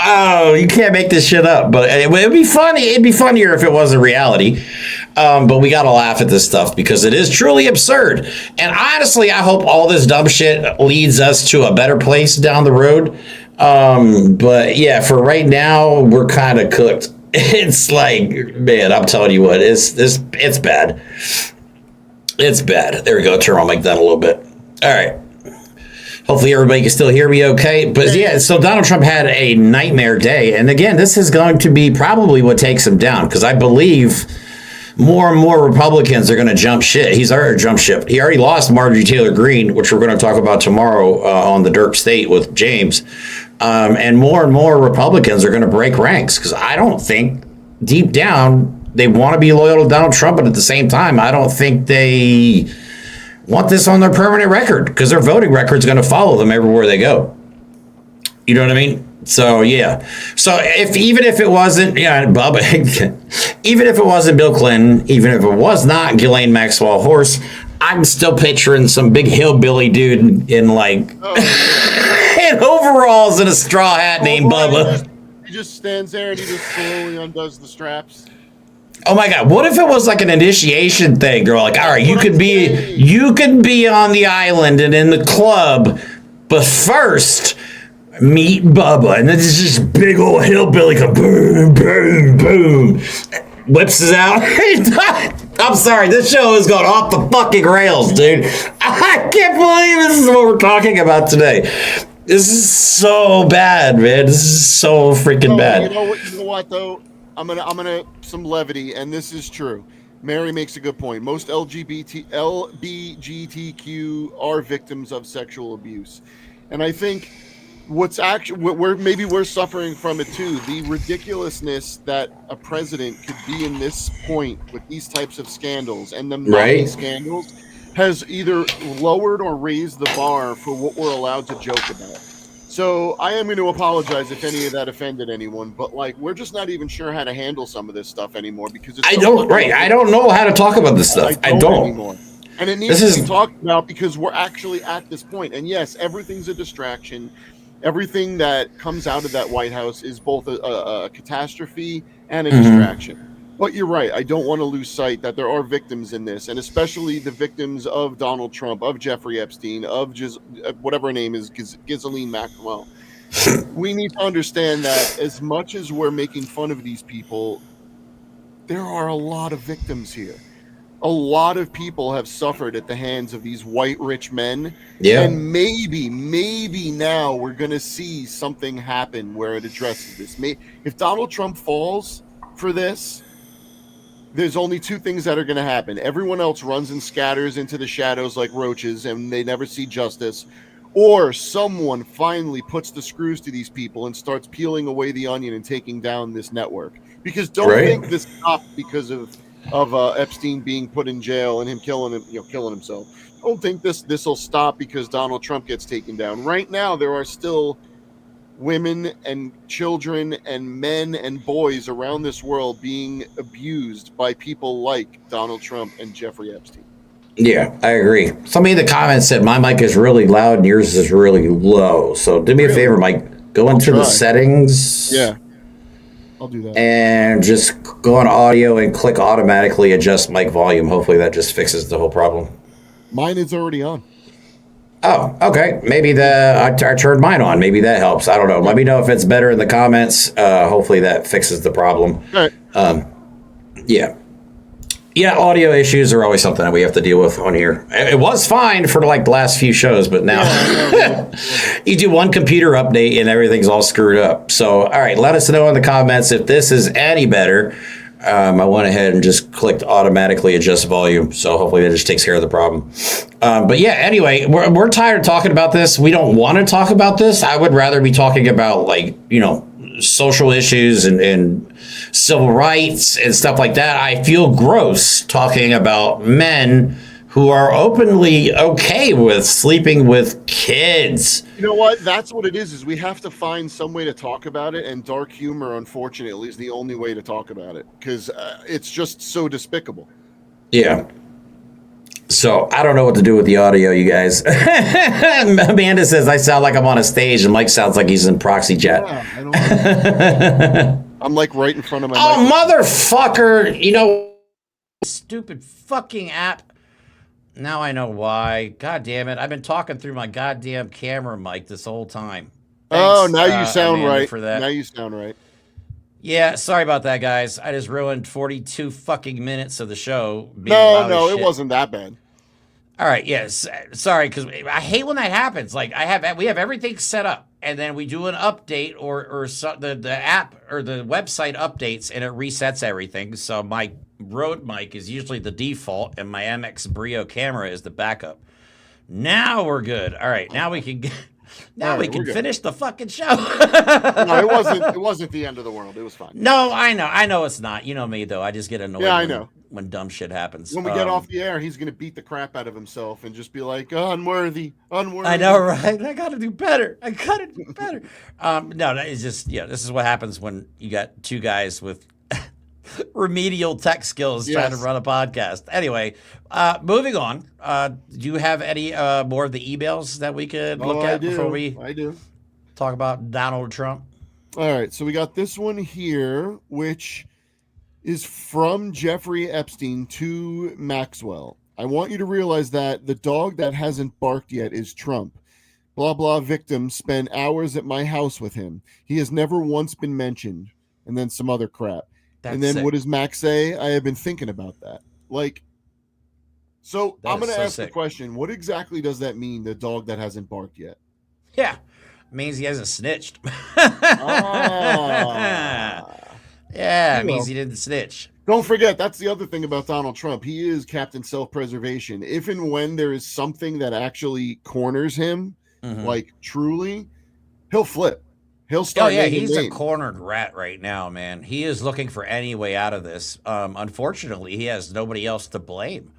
Oh, you can't make this shit up, but it'd be funny. It'd be funnier if it was a reality. But we got to laugh at this stuff because it is truly absurd. And honestly, I hope all this dumb shit leads us to a better place down the road. But yeah, for right now, we're kind of cooked. It's like, man, I'm telling you what, it's bad. It's bad. There we go. Turn on my mic down a little bit. All right. Hopefully everybody can still hear me okay. But yeah, so Donald Trump had a nightmare day. And again, this is going to be probably what takes him down, because I believe more and more Republicans are going to jump shit. He's already jumped ship. He already lost Marjorie Taylor Greene, which we're going to talk about tomorrow on the Derp State with James. And more Republicans are going to break ranks, because I don't think deep down they want to be loyal to Donald Trump. But at the same time, I don't think they want this on their permanent record, because their voting record is going to follow them everywhere they go. You know what I mean? So yeah. So even if it wasn't, Bubba, even if it wasn't Bill Clinton, even if it was not Ghislaine Maxwell Horse, I'm still picturing some big hillbilly dude in like in overalls and a straw hat named Bubba. He just stands there and he just slowly undoes the straps. Oh my God! What if it was like an initiation thing? They're like, all right, you could be on the island and in the club, but first meet Bubba, and then it's just big old hillbilly come boom, boom, boom, whips us out. I'm sorry, this show is going off the fucking rails, dude. I can't believe this is what we're talking about today. This is so bad, man. This is so freaking bad. You know what though? I'm gonna some levity, and this is true. Mary makes a good point. Most LGBTQ are victims of sexual abuse, and I think what's actually we're suffering from it too. The ridiculousness that a president could be in this point with these types of scandals and them not being scandals has either lowered or raised the bar for what we're allowed to joke about. So I am going to apologize if any of that offended anyone, but like we're just not even sure how to handle some of this stuff anymore because it's I don't know how to talk about this stuff. I don't anymore. And it needs to be talked about because we're actually at this point. And yes, everything's a distraction. Everything that comes out of that White House is both a catastrophe and a distraction. But you're right. I don't want to lose sight that there are victims in this, and especially the victims of Donald Trump, of Jeffrey Epstein, of whatever her name is, Ghislaine Maxwell. We need to understand that as much as we're making fun of these people, there are a lot of victims here. A lot of people have suffered at the hands of these white rich men. Yeah. And maybe now we're going to see something happen where it addresses this. If Donald Trump falls for this, there's only two things that are going to happen. Everyone else runs and scatters into the shadows like roaches and they never see justice. Or someone finally puts the screws to these people and starts peeling away the onion and taking down this network. Because don't think this stopped because of of Epstein being put in jail and him killing himself. I don't think this will stop because Donald Trump gets taken down. Right now, there are still women and children and men and boys around this world being abused by people like Donald Trump and Jeffrey Epstein. Yeah, I agree. Somebody in the comments said my mic is really loud and yours is really low. So do me a favor, Mike. Go into the settings. Yeah, I'll do that. And just go on audio and click automatically adjust mic volume. Hopefully that just fixes the whole problem. Mine is already on. Oh, okay. Maybe I turned mine on. Maybe that helps. I don't know. Let me know if it's better in the comments. Hopefully that fixes the problem. All right. Yeah. Yeah, audio issues are always something that we have to deal with on here. It was fine for like the last few shows, but now you do one computer update and everything's all screwed up. So, all right, let us know in the comments if this is any better. I went ahead and just clicked automatically adjust volume. So hopefully that just takes care of the problem. But yeah, anyway, we're tired of talking about this. We don't want to talk about this. I would rather be talking about social issues and civil rights and stuff like that. I feel gross talking about men who are openly okay with sleeping with kids. You know what? That's what it is we have to find some way to talk about it, and dark humor, unfortunately, is the only way to talk about it because it's just so despicable. Yeah. So I don't know what to do with the audio, you guys. Amanda says I sound like I'm on a stage, and Mike sounds like he's in proxy chat. Yeah, I don't I'm like right in front of my motherfucker! Stupid fucking app. Now I know why. God damn it! I've been talking through my goddamn camera mic this whole time. Thanks, now you sound Amanda, right. for that. Now you sound right. Yeah, sorry about that, guys. I just ruined 42 fucking minutes of the show. No, it wasn't that bad. All right, yes. Sorry, because I hate when that happens. Like we have everything set up, and then we do an update or the app or the website updates, and it resets everything. So my Rode mic is usually the default, and my MX Brio camera is the backup. Now we're good. All right, now we can. We can finish the fucking show. No, it wasn't the end of the world. It was fine. No, I know it's not. You know me though. I just get annoyed. Yeah, I know. When dumb shit happens. When we get off the air, he's gonna beat the crap out of himself and just be like, unworthy. I know, right? I gotta do better. No, it's just this is what happens when you got two guys with remedial tech skills trying to run a podcast. Anyway, moving on. Do you have any more of the emails that we could look at before we talk about Donald Trump? All right, so we got this one here, which is from Jeffrey Epstein to Maxwell. I want you to realize that the dog that hasn't barked yet is Trump. Blah, blah, victims spend hours at my house with him. He has never once been mentioned. And then some other crap. And then what does Max say? I have been thinking about that. So I'm going to ask the question. What exactly does that mean, the dog that hasn't barked yet? Yeah. It means he hasn't snitched. Yeah, it means he didn't snitch. Don't forget, that's the other thing about Donald Trump. He is Captain Self-Preservation. If and when there is something that actually corners him, truly, he'll flip. He'll start. Oh yeah, he's a cornered rat right now, man. He is looking for any way out of this. Unfortunately, he has nobody else to blame.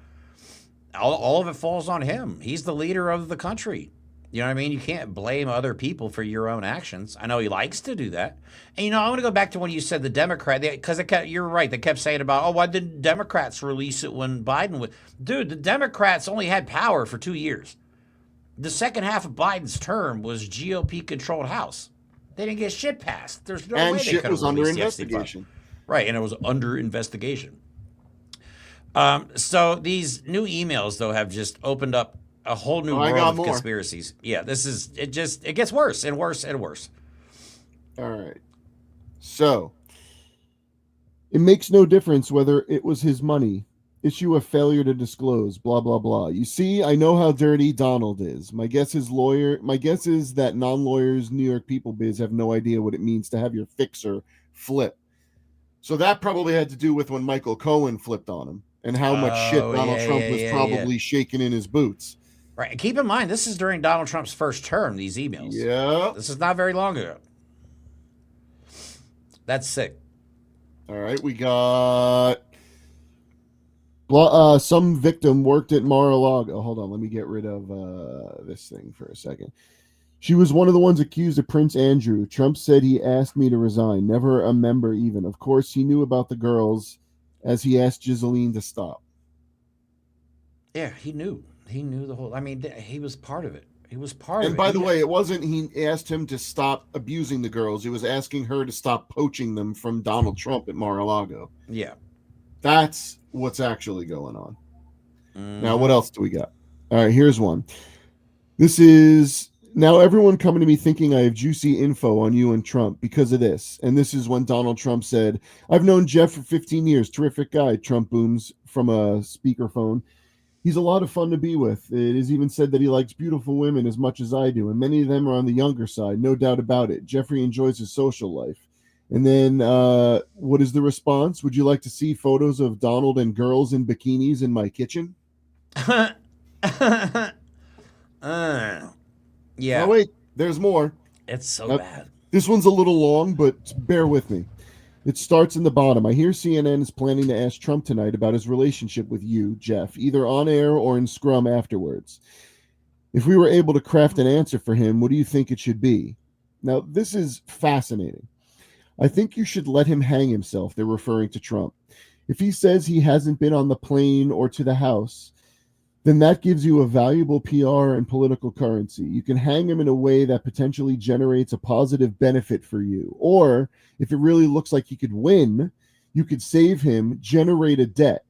All of it falls on him. He's the leader of the country. You know what I mean? You can't blame other people for your own actions. I know he likes to do that. And, I want to go back to when you said the Democrat, because you're right. They kept saying about, why didn't Democrats release it when Biden was? Dude, the Democrats only had power for 2 years. The second half of Biden's term was GOP-controlled House. They didn't get shit passed. There's no way they could have released under the investigation. Right, and it was under investigation. So these new emails, though, have just opened up a whole new world of conspiracies. Yeah, it gets worse and worse and worse. All right. So, it makes no difference whether it was his money. Issue a failure to disclose, blah, blah, blah. You see, I know how dirty Donald is. My guess is that non-lawyers, New York people biz have no idea what it means to have your fixer flip. So that probably had to do with when Michael Cohen flipped on him and how much shit Donald Trump was probably shaking in his boots. Right. And keep in mind, this is during Donald Trump's first term, these emails. Yeah. This is not very long ago. That's sick. All right. We got Some victim worked at Mar-a-Lago. Oh, hold on, let me get rid of this thing for a second. She was one of the ones accused of Prince Andrew. Trump said he asked me to resign. Never a member even. Of course, he knew about the girls as he asked Ghislaine to stop. Yeah, he knew. He knew the whole. I mean, he was part of it. He was part of it. And by the way, it wasn't he asked him to stop abusing the girls. He was asking her to stop poaching them from Donald Trump at Mar-a-Lago. Yeah. That's what's actually going on. Now, what else do we got? All right, here's one. This is now everyone coming to me thinking I have juicy info on you and Trump because of this. And this is when Donald Trump said, I've known Jeff for 15 years. Terrific guy. Trump booms from a speakerphone. He's a lot of fun to be with. It is even said that he likes beautiful women as much as I do, and many of them are on the younger side, no doubt about it. Jeffrey enjoys his social life. And then what is the response? Would you like to see photos of Donald and girls in bikinis in my kitchen? Yeah. Oh, wait, there's more. It's so bad. This one's a little long, but bear with me. It starts in the bottom. I hear CNN is planning to ask Trump tonight about his relationship with you, Jeff, either on air or in scrum afterwards. If we were able to craft an answer for him, what do you think it should be? Now, this is fascinating. I think you should let him hang himself. They're referring to Trump. If he says he hasn't been on the plane or to the house, then that gives you a valuable PR and political currency. You can hang him in a way that potentially generates a positive benefit for you. Or if it really looks like he could win, you could save him, generate a debt,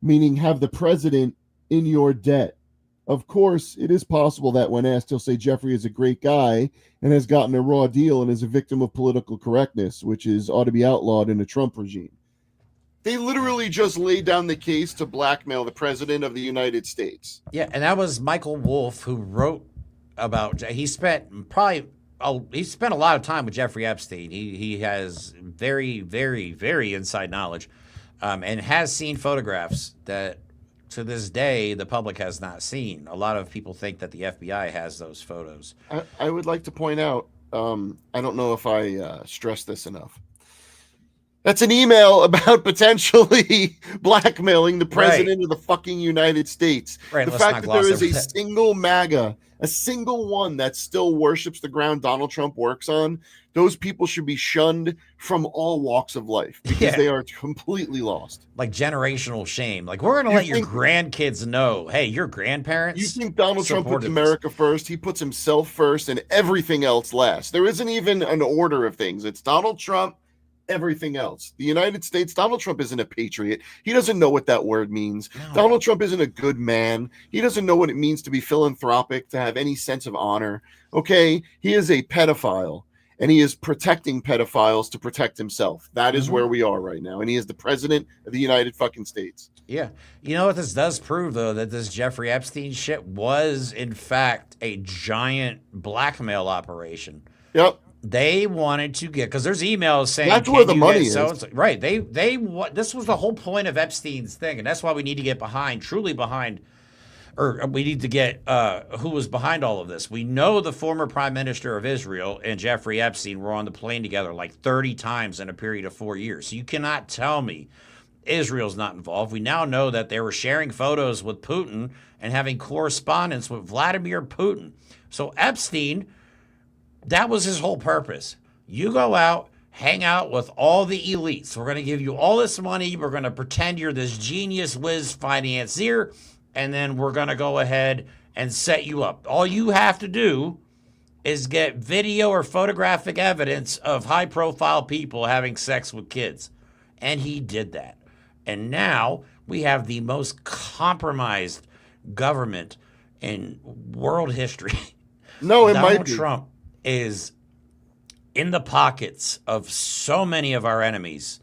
meaning have the president in your debt. Of course, it is possible that when asked, he'll say Jeffrey is a great guy and has gotten a raw deal and is a victim of political correctness, which ought to be outlawed in a Trump regime. They literally just laid down the case to blackmail the president of the United States. Yeah, and that was Michael Wolff who wrote about. He spent a lot of time with Jeffrey Epstein. He has very, very, very inside knowledge, and has seen photographs that to this day the public has not seen. A lot of people think that the FBI has those photos. I would like to point out. I don't know if I stress this enough. That's an email about potentially blackmailing the president of the fucking United States. Right, the let's fact not that gloss there is over a that. single MAGA, a single one that still worships the ground Donald Trump works on, those people should be shunned from all walks of life because they are completely lost. Like generational shame. Like, we're going to let your grandkids know, hey, your grandparents. You think Donald Trump puts America first? He puts himself first and everything else last. There isn't even an order of things. It's Donald Trump, everything else. The United States, Donald Trump isn't a patriot. He doesn't know what that word means. No. Donald Trump isn't a good man. He doesn't know what it means to be philanthropic, to have any sense of honor. Okay? He is a pedophile, and he is protecting pedophiles to protect himself. That is where we are right now, and he is the president of the United fucking States. Yeah. You know what this does prove, though, that this Jeffrey Epstein shit was, in fact, a giant blackmail operation. Yep. They wanted to get, because there's emails saying that's where the money is. Right. This was the whole point of Epstein's thing, and that's why we need to get truly behind, or we need to get who was behind all of this. We know the former prime minister of Israel and Jeffrey Epstein were on the plane together like 30 times in a period of 4 years. So you cannot tell me Israel's not involved. We now know that they were sharing photos with Putin and having correspondence with Vladimir Putin. So Epstein, that was his whole purpose. You go out, hang out with all the elites. We're going to give you all this money. We're going to pretend you're this genius whiz financier, and then we're going to go ahead and set you up. All you have to do is get video or photographic evidence of high-profile people having sex with kids. And he did that. And now we have the most compromised government in world history. No, it might be. Donald Trump is in the pockets of so many of our enemies.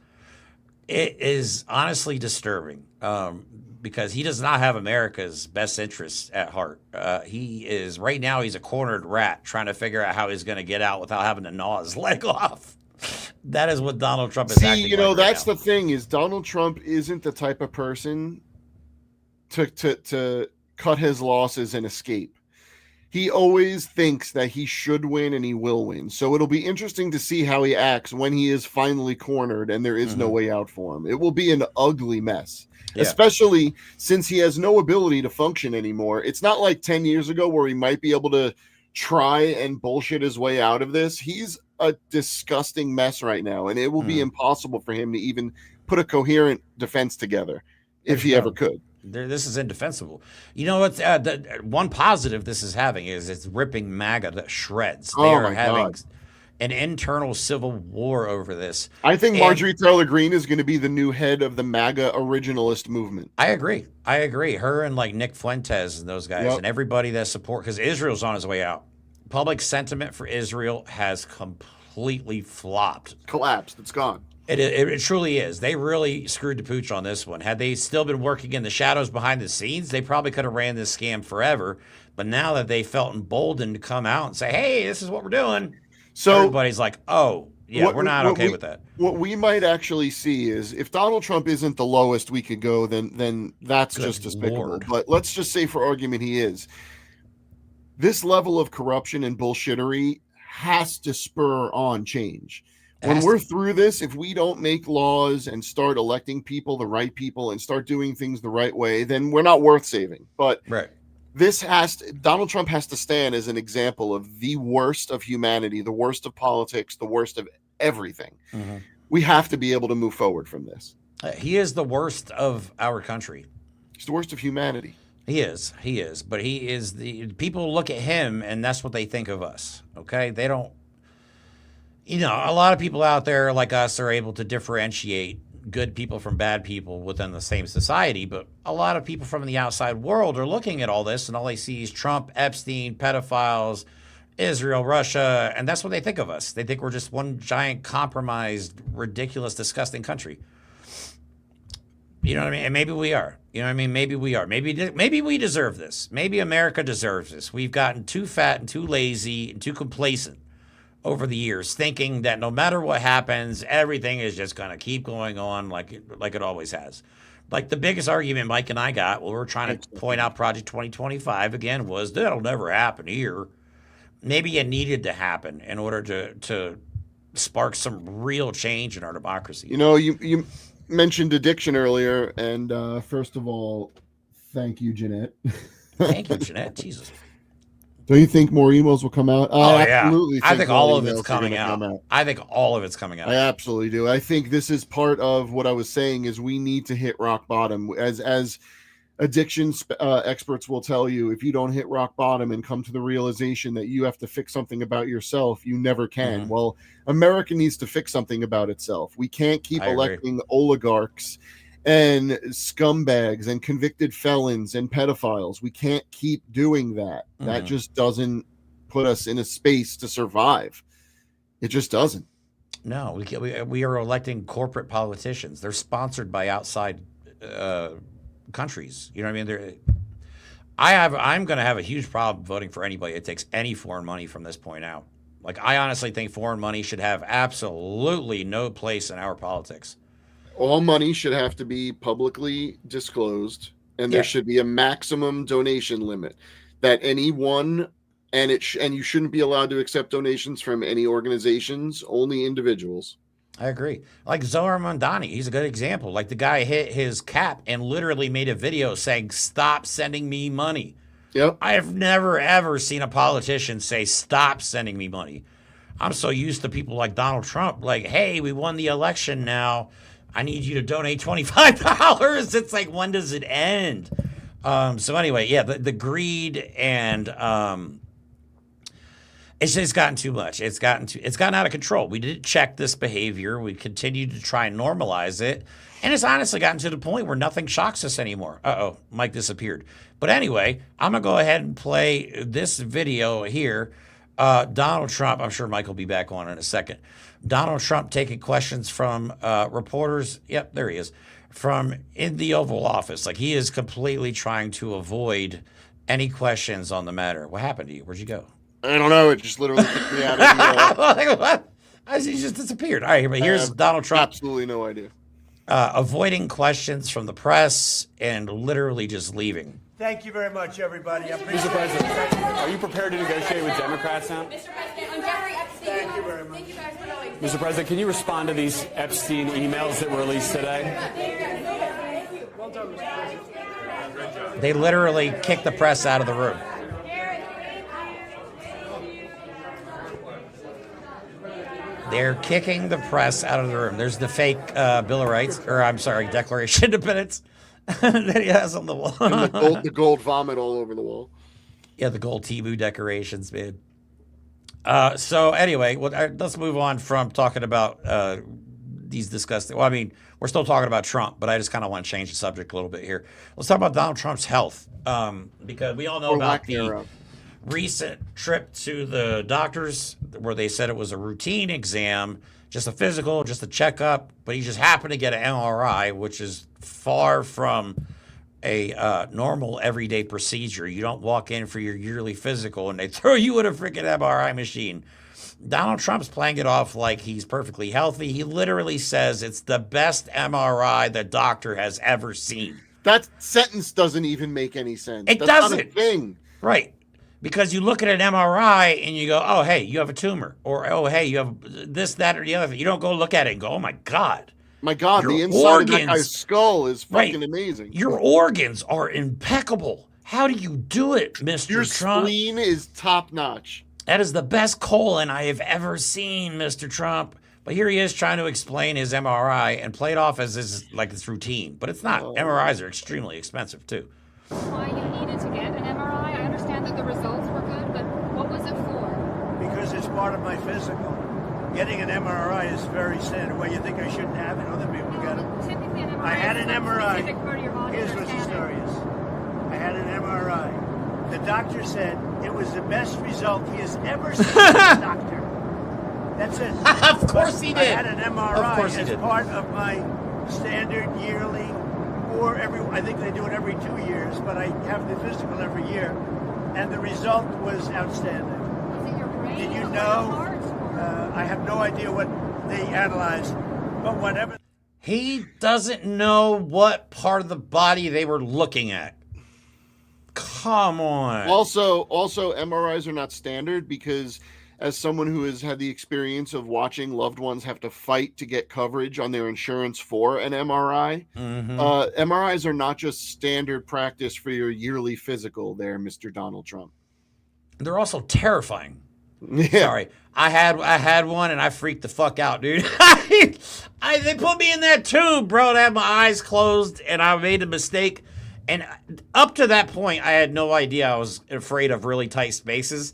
It is honestly disturbing because he does not have America's best interests at heart. He's a cornered rat trying to figure out how he's going to get out without having to gnaw his leg off. That is what Donald Trump is acting like that's the thing is Donald Trump isn't the type of person to cut his losses and escape. he always thinks that he should win and he will win. So it'll be interesting to see how he acts when he is finally cornered and there is no way out for him. It will be an ugly mess, especially since he has no ability to function anymore. It's not like 10 years ago where he might be able to try and bullshit his way out of this. He's a disgusting mess right now, and it will be impossible for him to even put a coherent defense together if he ever could. This is indefensible. You know what? The one positive this is having is it's ripping MAGA to shreds. They are having an internal civil war over this. I think Marjorie Taylor Greene is going to be the new head of the MAGA originalist movement. I agree. Her and like Nick Fuentes and those guys and everybody that support, because Israel's on his way out. Public sentiment for Israel has completely flopped. Collapsed. It's gone. It truly is. They really screwed the pooch on this one. Had they still been working in the shadows behind the scenes, they probably could have ran this scam forever. But now that they felt emboldened to come out and say, hey, this is what we're doing, so everybody's like, oh, yeah, we're not okay with that. What we might actually see is if Donald Trump isn't the lowest we could go, then that's just despicable. Lord. But let's just say for argument he is. This level of corruption and bullshittery has to spur on change. When we're through this, if we don't make laws and start electing people, the right people, and start doing things the right way, then we're not worth saving. But Donald Trump has to stand as an example of the worst of humanity, the worst of politics, the worst of everything. We have to be able to move forward from this. He is the worst of our country. He's the worst of humanity. He is. But he is people look at him and that's what they think of us. Okay. They don't, a lot of people out there like us are able to differentiate good people from bad people within the same society. But a lot of people from the outside world are looking at all this and all they see is Trump, Epstein, pedophiles, Israel, Russia. And that's what they think of us. They think we're just one giant compromised, ridiculous, disgusting country. You know what I mean? And maybe we are. You know what I mean? Maybe we are. Maybe we deserve this. Maybe America deserves this. We've gotten too fat and too lazy and too complacent over the years, thinking that no matter what happens, everything is just going to keep going on like it always has. Like the biggest argument Mike and I got when we were trying to point out Project 2025 again was that'll never happen here. Maybe it needed to happen in order to spark some real change in our democracy. You mentioned addiction earlier, and first of all, thank you, Jeanette. Thank you, Jeanette. Jesus. Don't you think more emails will come out? Absolutely. I think all of it's coming out. I think all of it's coming out. I absolutely do. I think this is part of what I was saying is we need to hit rock bottom. As addiction experts will tell you, if you don't hit rock bottom and come to the realization that you have to fix something about yourself, you never can. Well, America needs to fix something about itself. We can't keep electing oligarchs and scumbags and convicted felons and pedophiles. We can't keep doing that. That just doesn't put us in a space to survive. It just doesn't. No, we are electing corporate politicians. They're sponsored by outside countries. You know what I mean? I'm going to have a huge problem voting for anybody that takes any foreign money from this point out. Like, I honestly think foreign money should have absolutely no place in our politics. All money should have to be publicly disclosed, and there should be a maximum donation limit that anyone, and you shouldn't be allowed to accept donations from any organizations, only individuals. I agree. Like Zohar Mamdani, he's a good example. Like the guy hit his cap and literally made a video saying, "Stop sending me money." Yep. I have never, ever seen a politician say, "Stop sending me money." I'm so used to people like Donald Trump, like, "Hey, we won the election now. I need you to donate $25. It's like, when does it end? So anyway, the greed and it's just gotten too much. It's gotten out of control. We didn't check this behavior. We continued to try and normalize it. And it's honestly gotten to the point where nothing shocks us anymore. Uh-oh, Mike disappeared. But anyway, I'm going to go ahead and play this video here. Donald Trump, I'm sure Mike will be back on in a second. Donald Trump taking questions from reporters. Yep, there he is. From in the Oval Office. Like, he is completely trying to avoid any questions on the matter. What happened to you? Where'd you go? I don't know. It just literally kicked me out of the what? He just disappeared. All right, but here's Donald Trump. Absolutely no idea. Avoiding questions from the press and literally just leaving. Thank you very much, everybody. Mr. President, are you prepared to negotiate with Democrats now? Mr. President, on Jeffrey Epstein. Thank you very much. Thank you guys for knowing. Mr. President, can you respond to these Epstein emails that were released today? Well done, Mr. President. They literally kicked the press out of the room. They're kicking the press out of the room. There's the fake Bill of Rights, or I'm sorry, Declaration of Independence that he has on the wall. And the gold vomit all over the wall. Yeah, the gold Timu decorations, man. So anyway, let's move on from talking about these disgusting. Well, I mean, we're still talking about Trump, but I just kind of want to change the subject a little bit here. Let's talk about Donald Trump's health, because we all know about the recent trip to the doctors where they said it was a routine exam, just a physical, just a checkup, but he just happened to get an MRI, which is far from a normal everyday procedure. You don't walk in for your yearly physical and they throw you in a freaking MRI machine. Donald Trump's playing it off like he's perfectly healthy. He literally says it's the best MRI the doctor has ever seen. That sentence doesn't even make any sense. It That's doesn't. Not a thing. Right. Because you look at an MRI and you go, oh, hey, you have a tumor. Or, oh, hey, you have this, that, or the other thing. You don't go look at it and go, oh, my God. My God, Your the inside of that guy's skull is fucking amazing. Your organs are impeccable. How do you do it, Mr. Your Trump? spleen is top notch. That is the best colon I have ever seen, Mr. Trump. But here he is trying to explain his MRI and play it off as it's routine. But it's not. MRIs are extremely expensive, too. Why you needed to get an MRI? I understand that the results were good, but what was it for? Because it's part of my physical. Getting an MRI is very standard. Well, you think I shouldn't have it? Other people get it. Typically, an MRI I had is an a MRI. specific part of your body. Here's what the story is. I had an MRI. The doctor said it was the best result he has ever seen as a doctor. That's it. Of course he did. I had an MRI Of course he as did. part of my standard yearly, or I think they do it every 2 years, but I have the physical every year, and the result was outstanding. Was it your brain? Did you or know? your heart? I have no idea what they analyzed, but whatever. He doesn't know what part of the body they were looking at. Come on. Also, MRIs are not standard because as someone who has had the experience of watching loved ones have to fight to get coverage on their insurance for an MRI, MRIs are not just standard practice for your yearly physical there, Mr. Donald Trump. They're also terrifying. Yeah. Sorry. I had one and I freaked the fuck out, dude. They put me in that tube, bro, and I had my eyes closed and I made a mistake. And up to that point, I had no idea I was afraid of really tight spaces,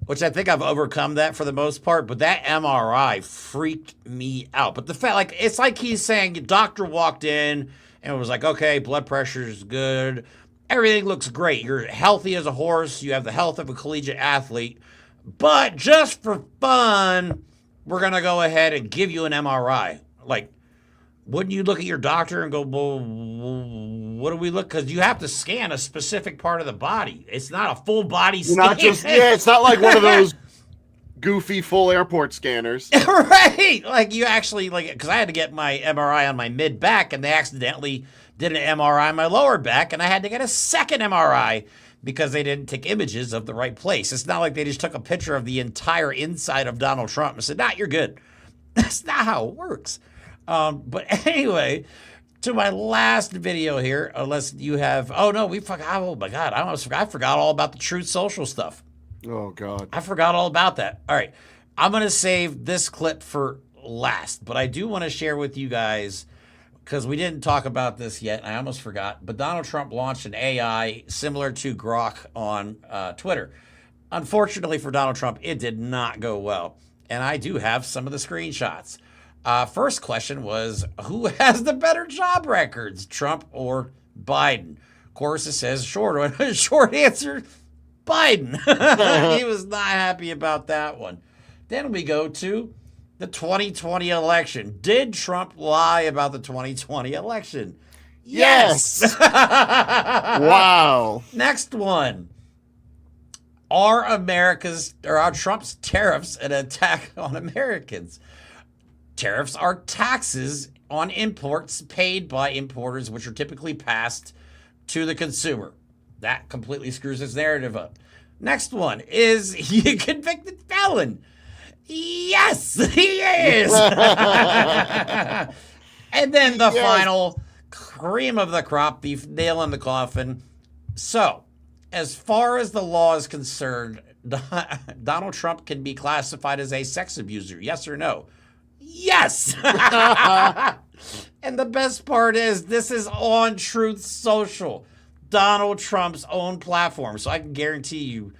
which I think I've overcome that for the most part. But that MRI freaked me out. But the fact, it's like he's saying, doctor walked in and was like, okay, blood pressure is good. Everything looks great. You're healthy as a horse. You have the health of a collegiate athlete. But just for fun, we're going to go ahead and give you an MRI. Like, wouldn't you look at your doctor and go, well, what do we look? Because you have to scan a specific part of the body. It's not a full body scan. Not just, it's not like one of those goofy full airport scanners. Right. Like you actually, because I had to get my MRI on my mid back and they accidentally did an MRI on my lower back and I had to get a second MRI because they didn't take images of the right place. It's not like they just took a picture of the entire inside of Donald Trump and said, you're good. That's not how it works. But anyway, to my last video here, unless you have, oh my God, I forgot all about the Truth Social stuff. Oh God. I forgot all about that. All right. I'm going to save this clip for last, but I do want to share with you guys, because we didn't talk about this yet. I almost forgot, but Donald Trump launched an AI similar to Grok on Twitter. Unfortunately for Donald Trump, it did not go well. And I do have some of the screenshots. First question was, who has the better job records, Trump or Biden? Of course, it says short answer, Biden. He was not happy about that one. Then we go to the 2020 election. Did Trump lie about the 2020 election? Yes. Wow. Next one. Are Trump's tariffs an attack on Americans? Tariffs are taxes on imports paid by importers, which are typically passed to the consumer. That completely screws his narrative up. Next one, is he a convicted felon? Yes, he is. And then the final cream of the crop, the nail in the coffin. So, as far as the law is concerned, Donald Trump can be classified as a sex abuser. Yes or no? Yes. And the best part is this is on Truth Social, Donald Trump's own platform. So I can guarantee you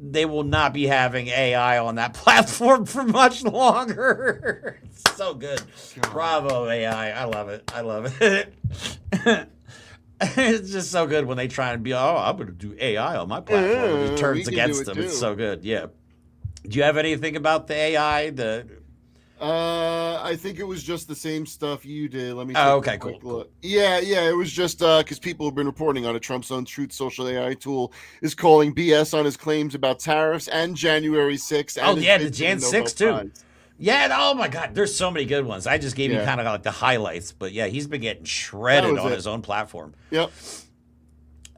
they will not be having AI on that platform for much longer. It's so good. Bravo, AI. I love it. I love it. It's just so good when they try and be, I'm going to do AI on my platform. It turns against them. It's so good. Yeah. Do you have anything about the AI? I think it was just the same stuff you did. Let me. Okay, cool. Yeah. It was just because people have been reporting on it. Trump's own Truth Social AI tool is calling BS on his claims about tariffs and January 6th. And the Jan 6 too. Prize. Yeah. Oh my God. There's so many good ones. I just gave you kind of like the highlights, but yeah, he's been getting shredded on his own platform. Yep.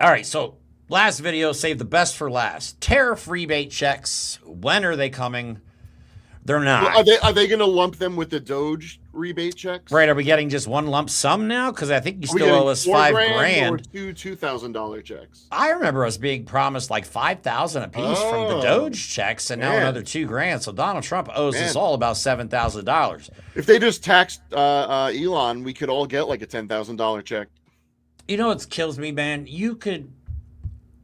All right. So last video, save the best for last. Tariff rebate checks. When are they coming? They're not. Well, are they going to lump them with the Doge rebate checks? Right. Are we getting just one lump sum now? Because I think you still owe us $5,000 or two $2,000 checks. I remember us being promised like $5,000 a piece from the Doge checks, and now another $2,000. So Donald Trump owes us all about $7,000. If they just taxed Elon, we could all get like a $10,000 check. You know what kills me, man?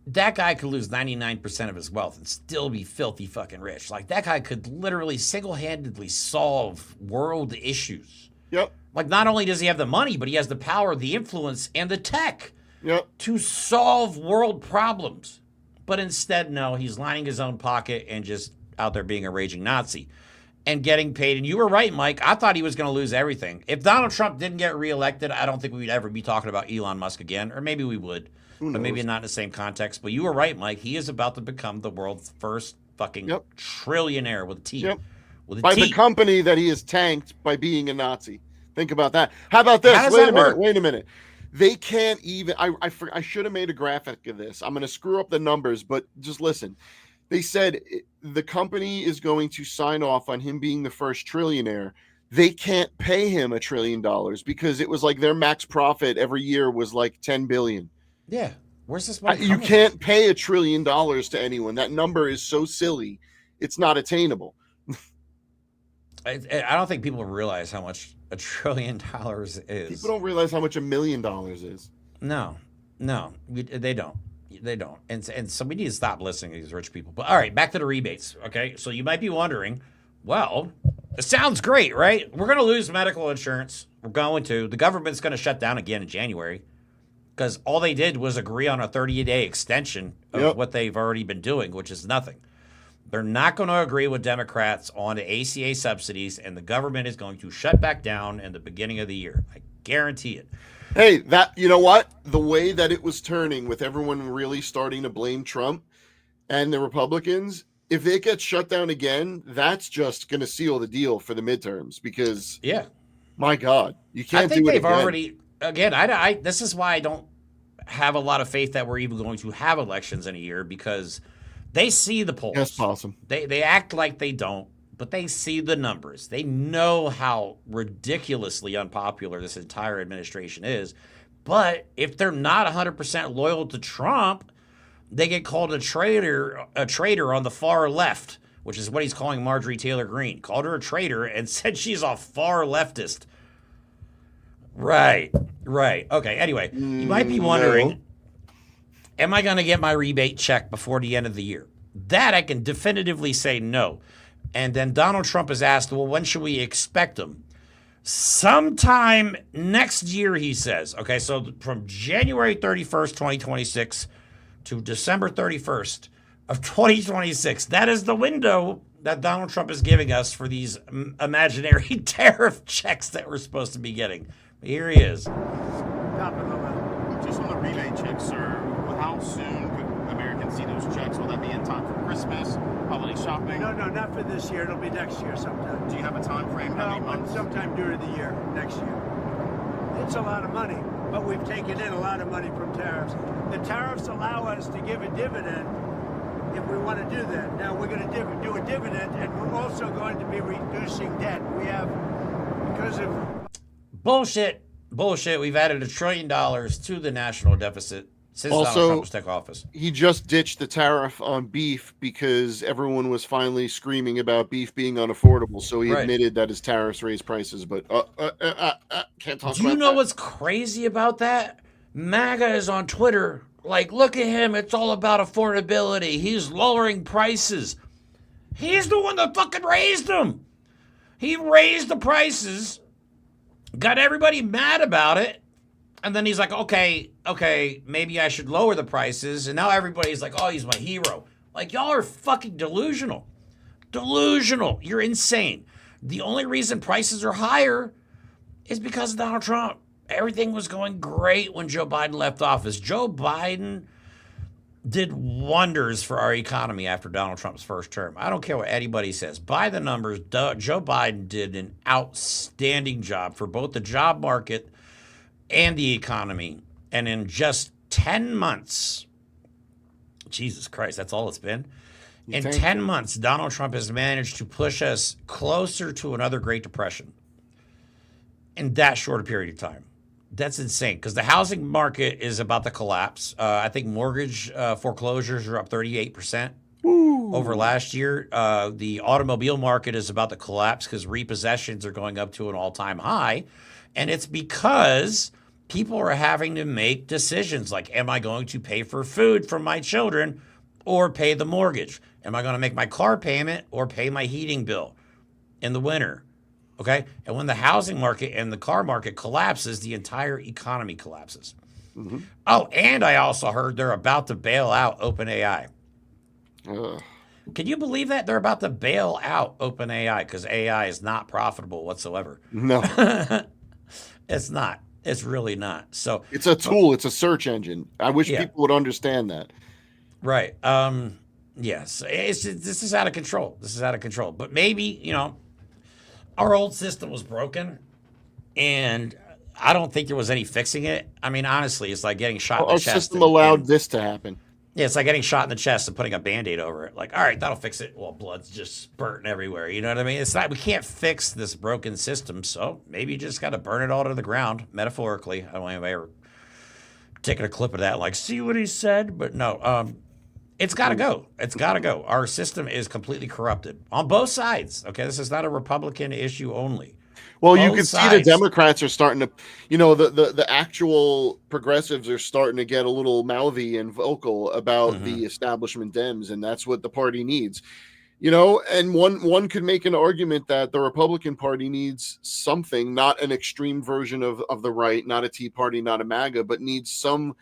That guy could lose 99% of his wealth and still be filthy fucking rich. Like, that guy could literally single-handedly solve world issues. Yep. Like, not only does he have the money, but he has the power, the influence, and the tech to solve world problems. But instead, no, he's lining his own pocket and just out there being a raging Nazi and getting paid. And you were right, Mike. I thought he was going to lose everything. If Donald Trump didn't get reelected, I don't think we'd ever be talking about Elon Musk again. Or maybe we would. But maybe not in the same context. But you were right, Mike. He is about to become the world's first fucking trillionaire with a T. Yep. By the company that he has tanked by being a Nazi. Think about that. How about this? Wait a minute. They can't even. I should have made a graphic of this. I'm going to screw up the numbers, but just listen. They said the company is going to sign off on him being the first trillionaire. They can't pay him $1 trillion because it was like their max profit every year was like $10 billion. Yeah. Where's this money You can't pay $1 trillion to anyone. That number is so silly. It's not attainable. I don't think people realize how much $1 trillion is. People don't realize how much $1 million is. No, they don't. They don't. And so we need to stop listening to these rich people. But all right, back to the rebates. Okay. So you might be wondering, well, it sounds great, right? We're going to lose medical insurance. We're going to. The government's going to shut down again in January. Because all they did was agree on a 30-day extension of what they've already been doing, which is nothing. They're not going to agree with Democrats on the ACA subsidies, and the government is going to shut back down in the beginning of the year. I guarantee it. Hey, you know what? The way that it was turning with everyone really starting to blame Trump and the Republicans, if it gets shut down again, that's just going to seal the deal for the midterms because, my God, you can't do it again. I think they've already... Again, this is why I don't have a lot of faith that we're even going to have elections in a year because they see the polls. That's awesome. They act like they don't, but they see the numbers. They know how ridiculously unpopular this entire administration is. But if they're not 100% loyal to Trump, they get called a traitor on the far left, which is what he's calling Marjorie Taylor Greene. Called her a traitor and said she's a far leftist. Right. Okay, anyway, you might be wondering, am I going to get my rebate check before the end of the year? That I can definitively say no. And then Donald Trump is asked, well, when should we expect them? Sometime next year, he says. Okay, so from January 31st, 2026 to December 31st of 2026. That is the window that Donald Trump is giving us for these imaginary tariff checks that we're supposed to be getting. Here he is. Just on the rebate checks, sir, how soon could Americans see those checks? Will that be in time for Christmas, holiday shopping? No, not for this year. It'll be next year sometime. Do you have a time frame? How many months? Sometime during the year, next year. It's a lot of money, but we've taken in a lot of money from tariffs. The tariffs allow us to give a dividend if we want to do that. Now, we're going to do a dividend, and we're also going to be reducing debt. We have, because of... Bullshit. We've added $1 trillion to the national deficit since Donald Trump took office. He just ditched the tariff on beef because everyone was finally screaming about beef being unaffordable. So he admitted that his tariffs raised prices, but can't talk about that. Do you know what's crazy about that? MAGA is on Twitter like, look at him. It's all about affordability. He's lowering prices. He's the one that fucking raised them. He raised the prices, got everybody mad about it. And then he's like, okay, maybe I should lower the prices. And now everybody's like, oh, he's my hero. Like, y'all are fucking delusional. Delusional. You're insane. The only reason prices are higher is because of Donald Trump. Everything was going great when Joe Biden left office. Joe Biden did wonders for our economy after Donald Trump's first term. I don't care what anybody says. By the numbers, Joe Biden did an outstanding job for both the job market and the economy. And in just 10 months, Jesus Christ, that's all it's been. In 10 months, Donald Trump has managed to push us closer to another Great Depression in that short a period of time. That's insane because the housing market is about to collapse. I think mortgage foreclosures are up 38% over last year. The automobile market is about to collapse because repossessions are going up to an all-time high. And it's because people are having to make decisions like, am I going to pay for food for my children or pay the mortgage? Am I going to make my car payment or pay my heating bill in the winter? Okay? And when the housing market and the car market collapses, the entire economy collapses. Mm-hmm. Oh, and I also heard they're about to bail out OpenAI. Can you believe that? They're about to bail out OpenAI because AI is not profitable whatsoever. No. It's not. It's really not. So it's a tool. It's a search engine. I wish people would understand that. Right. Yes. This is out of control. This is out of control. But maybe, our old system was broken, and I don't think there was any fixing it. I mean, honestly, it's like getting shot in the chest. Our system allowed this to happen. Yeah, it's like getting shot in the chest and putting a Band-Aid over it. Like, all right, that'll fix it. Well, blood's just spurting everywhere. You know what I mean? It's not. We can't fix this broken system, so maybe you just got to burn it all to the ground, metaphorically. I don't know if I ever taken a clip of that, like, see what he said? But no, it's got to go. It's got to go. Our system is completely corrupted on both sides. Okay, this is not a Republican issue only. Well, you can see the Democrats are starting to, the actual progressives are starting to get a little mouthy and vocal about the establishment Dems, and that's what the party needs. And one could make an argument that the Republican Party needs something, not an extreme version of the right, not a Tea Party, not a MAGA, but needs some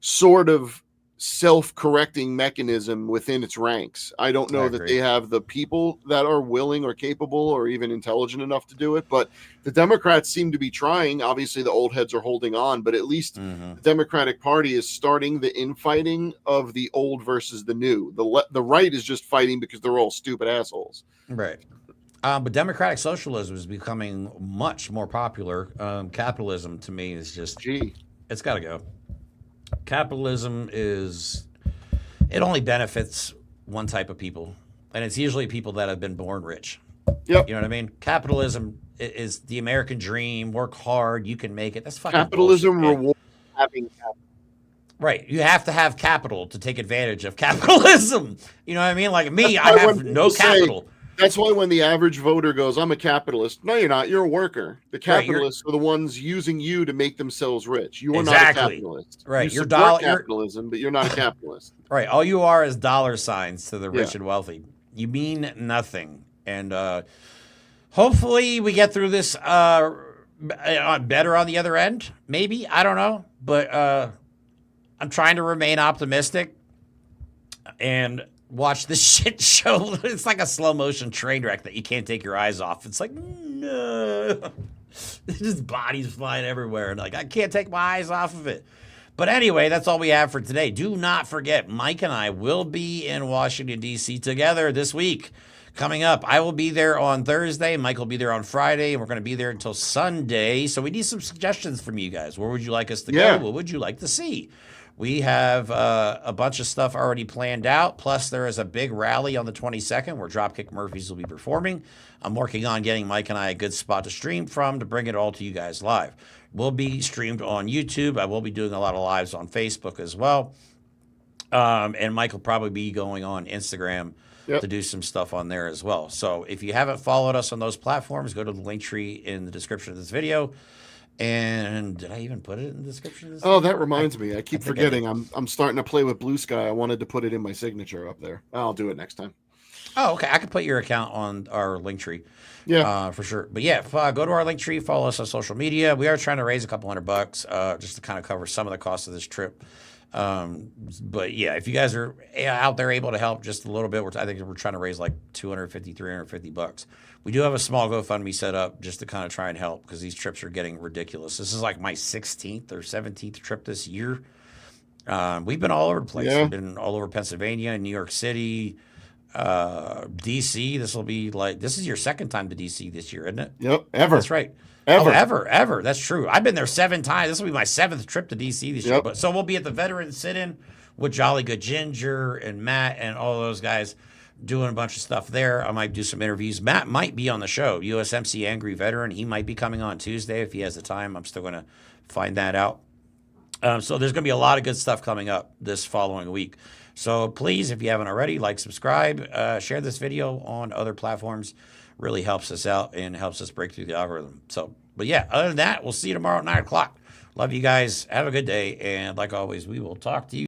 sort of self-correcting mechanism within its ranks. I don't know that they have the people that are willing or capable or even intelligent enough to do it, but the Democrats seem to be trying. Obviously, the old heads are holding on, but at least the Democratic Party is starting the infighting of the old versus the new. The right is just fighting because they're all stupid assholes. Right. But democratic socialism is becoming much more popular. Capitalism, to me, is just... It's got to go. Capitalism it only benefits one type of people, and it's usually people that have been born rich. Yep. You know what I mean? Capitalism is the American dream. Work hard, you can make it. That's fucking capitalism bullshit. Rewards having capital. Right. You have to have capital to take advantage of capitalism. You know what I mean? Like me, I have no capital. That's why when the average voter goes, I'm a capitalist. No, you're not. You're a worker. The capitalists are the ones using you to make themselves rich. You are not a capitalist. Right. You support capitalism, but you're not a capitalist. Right. All you are is dollar signs to the rich and wealthy. You mean nothing. And hopefully we get through this better on the other end. Maybe. I don't know. But I'm trying to remain optimistic and watch this shit show. It's like a slow motion train wreck that you can't take your eyes off. It's like, no. Just bodies flying everywhere. And like, I can't take my eyes off of it. But anyway, that's all we have for today. Do not forget, Mike and I will be in Washington, D.C. together this week, Coming up, I will be there on Thursday. Mike will be there on Friday, and we're going to be there until Sunday. So we need some suggestions from you guys. Where would you like us to go? What would you like to see? We have a bunch of stuff already planned out. Plus, there is a big rally on the 22nd where Dropkick Murphys will be performing. I'm working on getting Mike and I a good spot to stream from to bring it all to you guys live. We'll be streamed on YouTube. I will be doing a lot of lives on Facebook as well. And Mike will probably be going on Instagram to do some stuff on there as well. So if you haven't followed us on those platforms, go to the link tree in the description of this video. And did I even put it in the description of this video? That reminds me. I keep forgetting. I'm starting to play with Blue Sky. I wanted to put it in my signature up there. I'll do it next time. Oh, okay. I could put your account on our link tree. Yeah. For sure. But yeah, go to our link tree, follow us on social media. We are trying to raise a couple $100 just to kind of cover some of the cost of this trip. But yeah, if you guys are out there able to help just a little bit, I think we're trying to raise like $250-350. We do have a small GoFundMe set up just to kind of try and help because these trips are getting ridiculous. This is like my 16th or 17th trip this year. We've been all over the place. We've been all over Pennsylvania, New York City, DC. This is your second time to DC this year, isn't it? Yep. Ever. That's right. Ever. Oh, ever. That's true. I've been there 7 times. This will be my 7th trip to DC this year. But so we'll be at the Veteran Sit-In with Jolly Good Ginger and Matt and all those guys doing a bunch of stuff there. I might do some interviews. Matt might be on the show. USMC Angry Veteran. He might be coming on Tuesday if he has the time. I'm still going to find that out. So there's going to be a lot of good stuff coming up this following week. So please, if you haven't already, like, subscribe, share this video on other platforms. Really helps us out and helps us break through the algorithm. So, but yeah, other than that, we'll see you tomorrow at 9 o'clock. Love you guys. Have a good day. And like always, we will talk to you.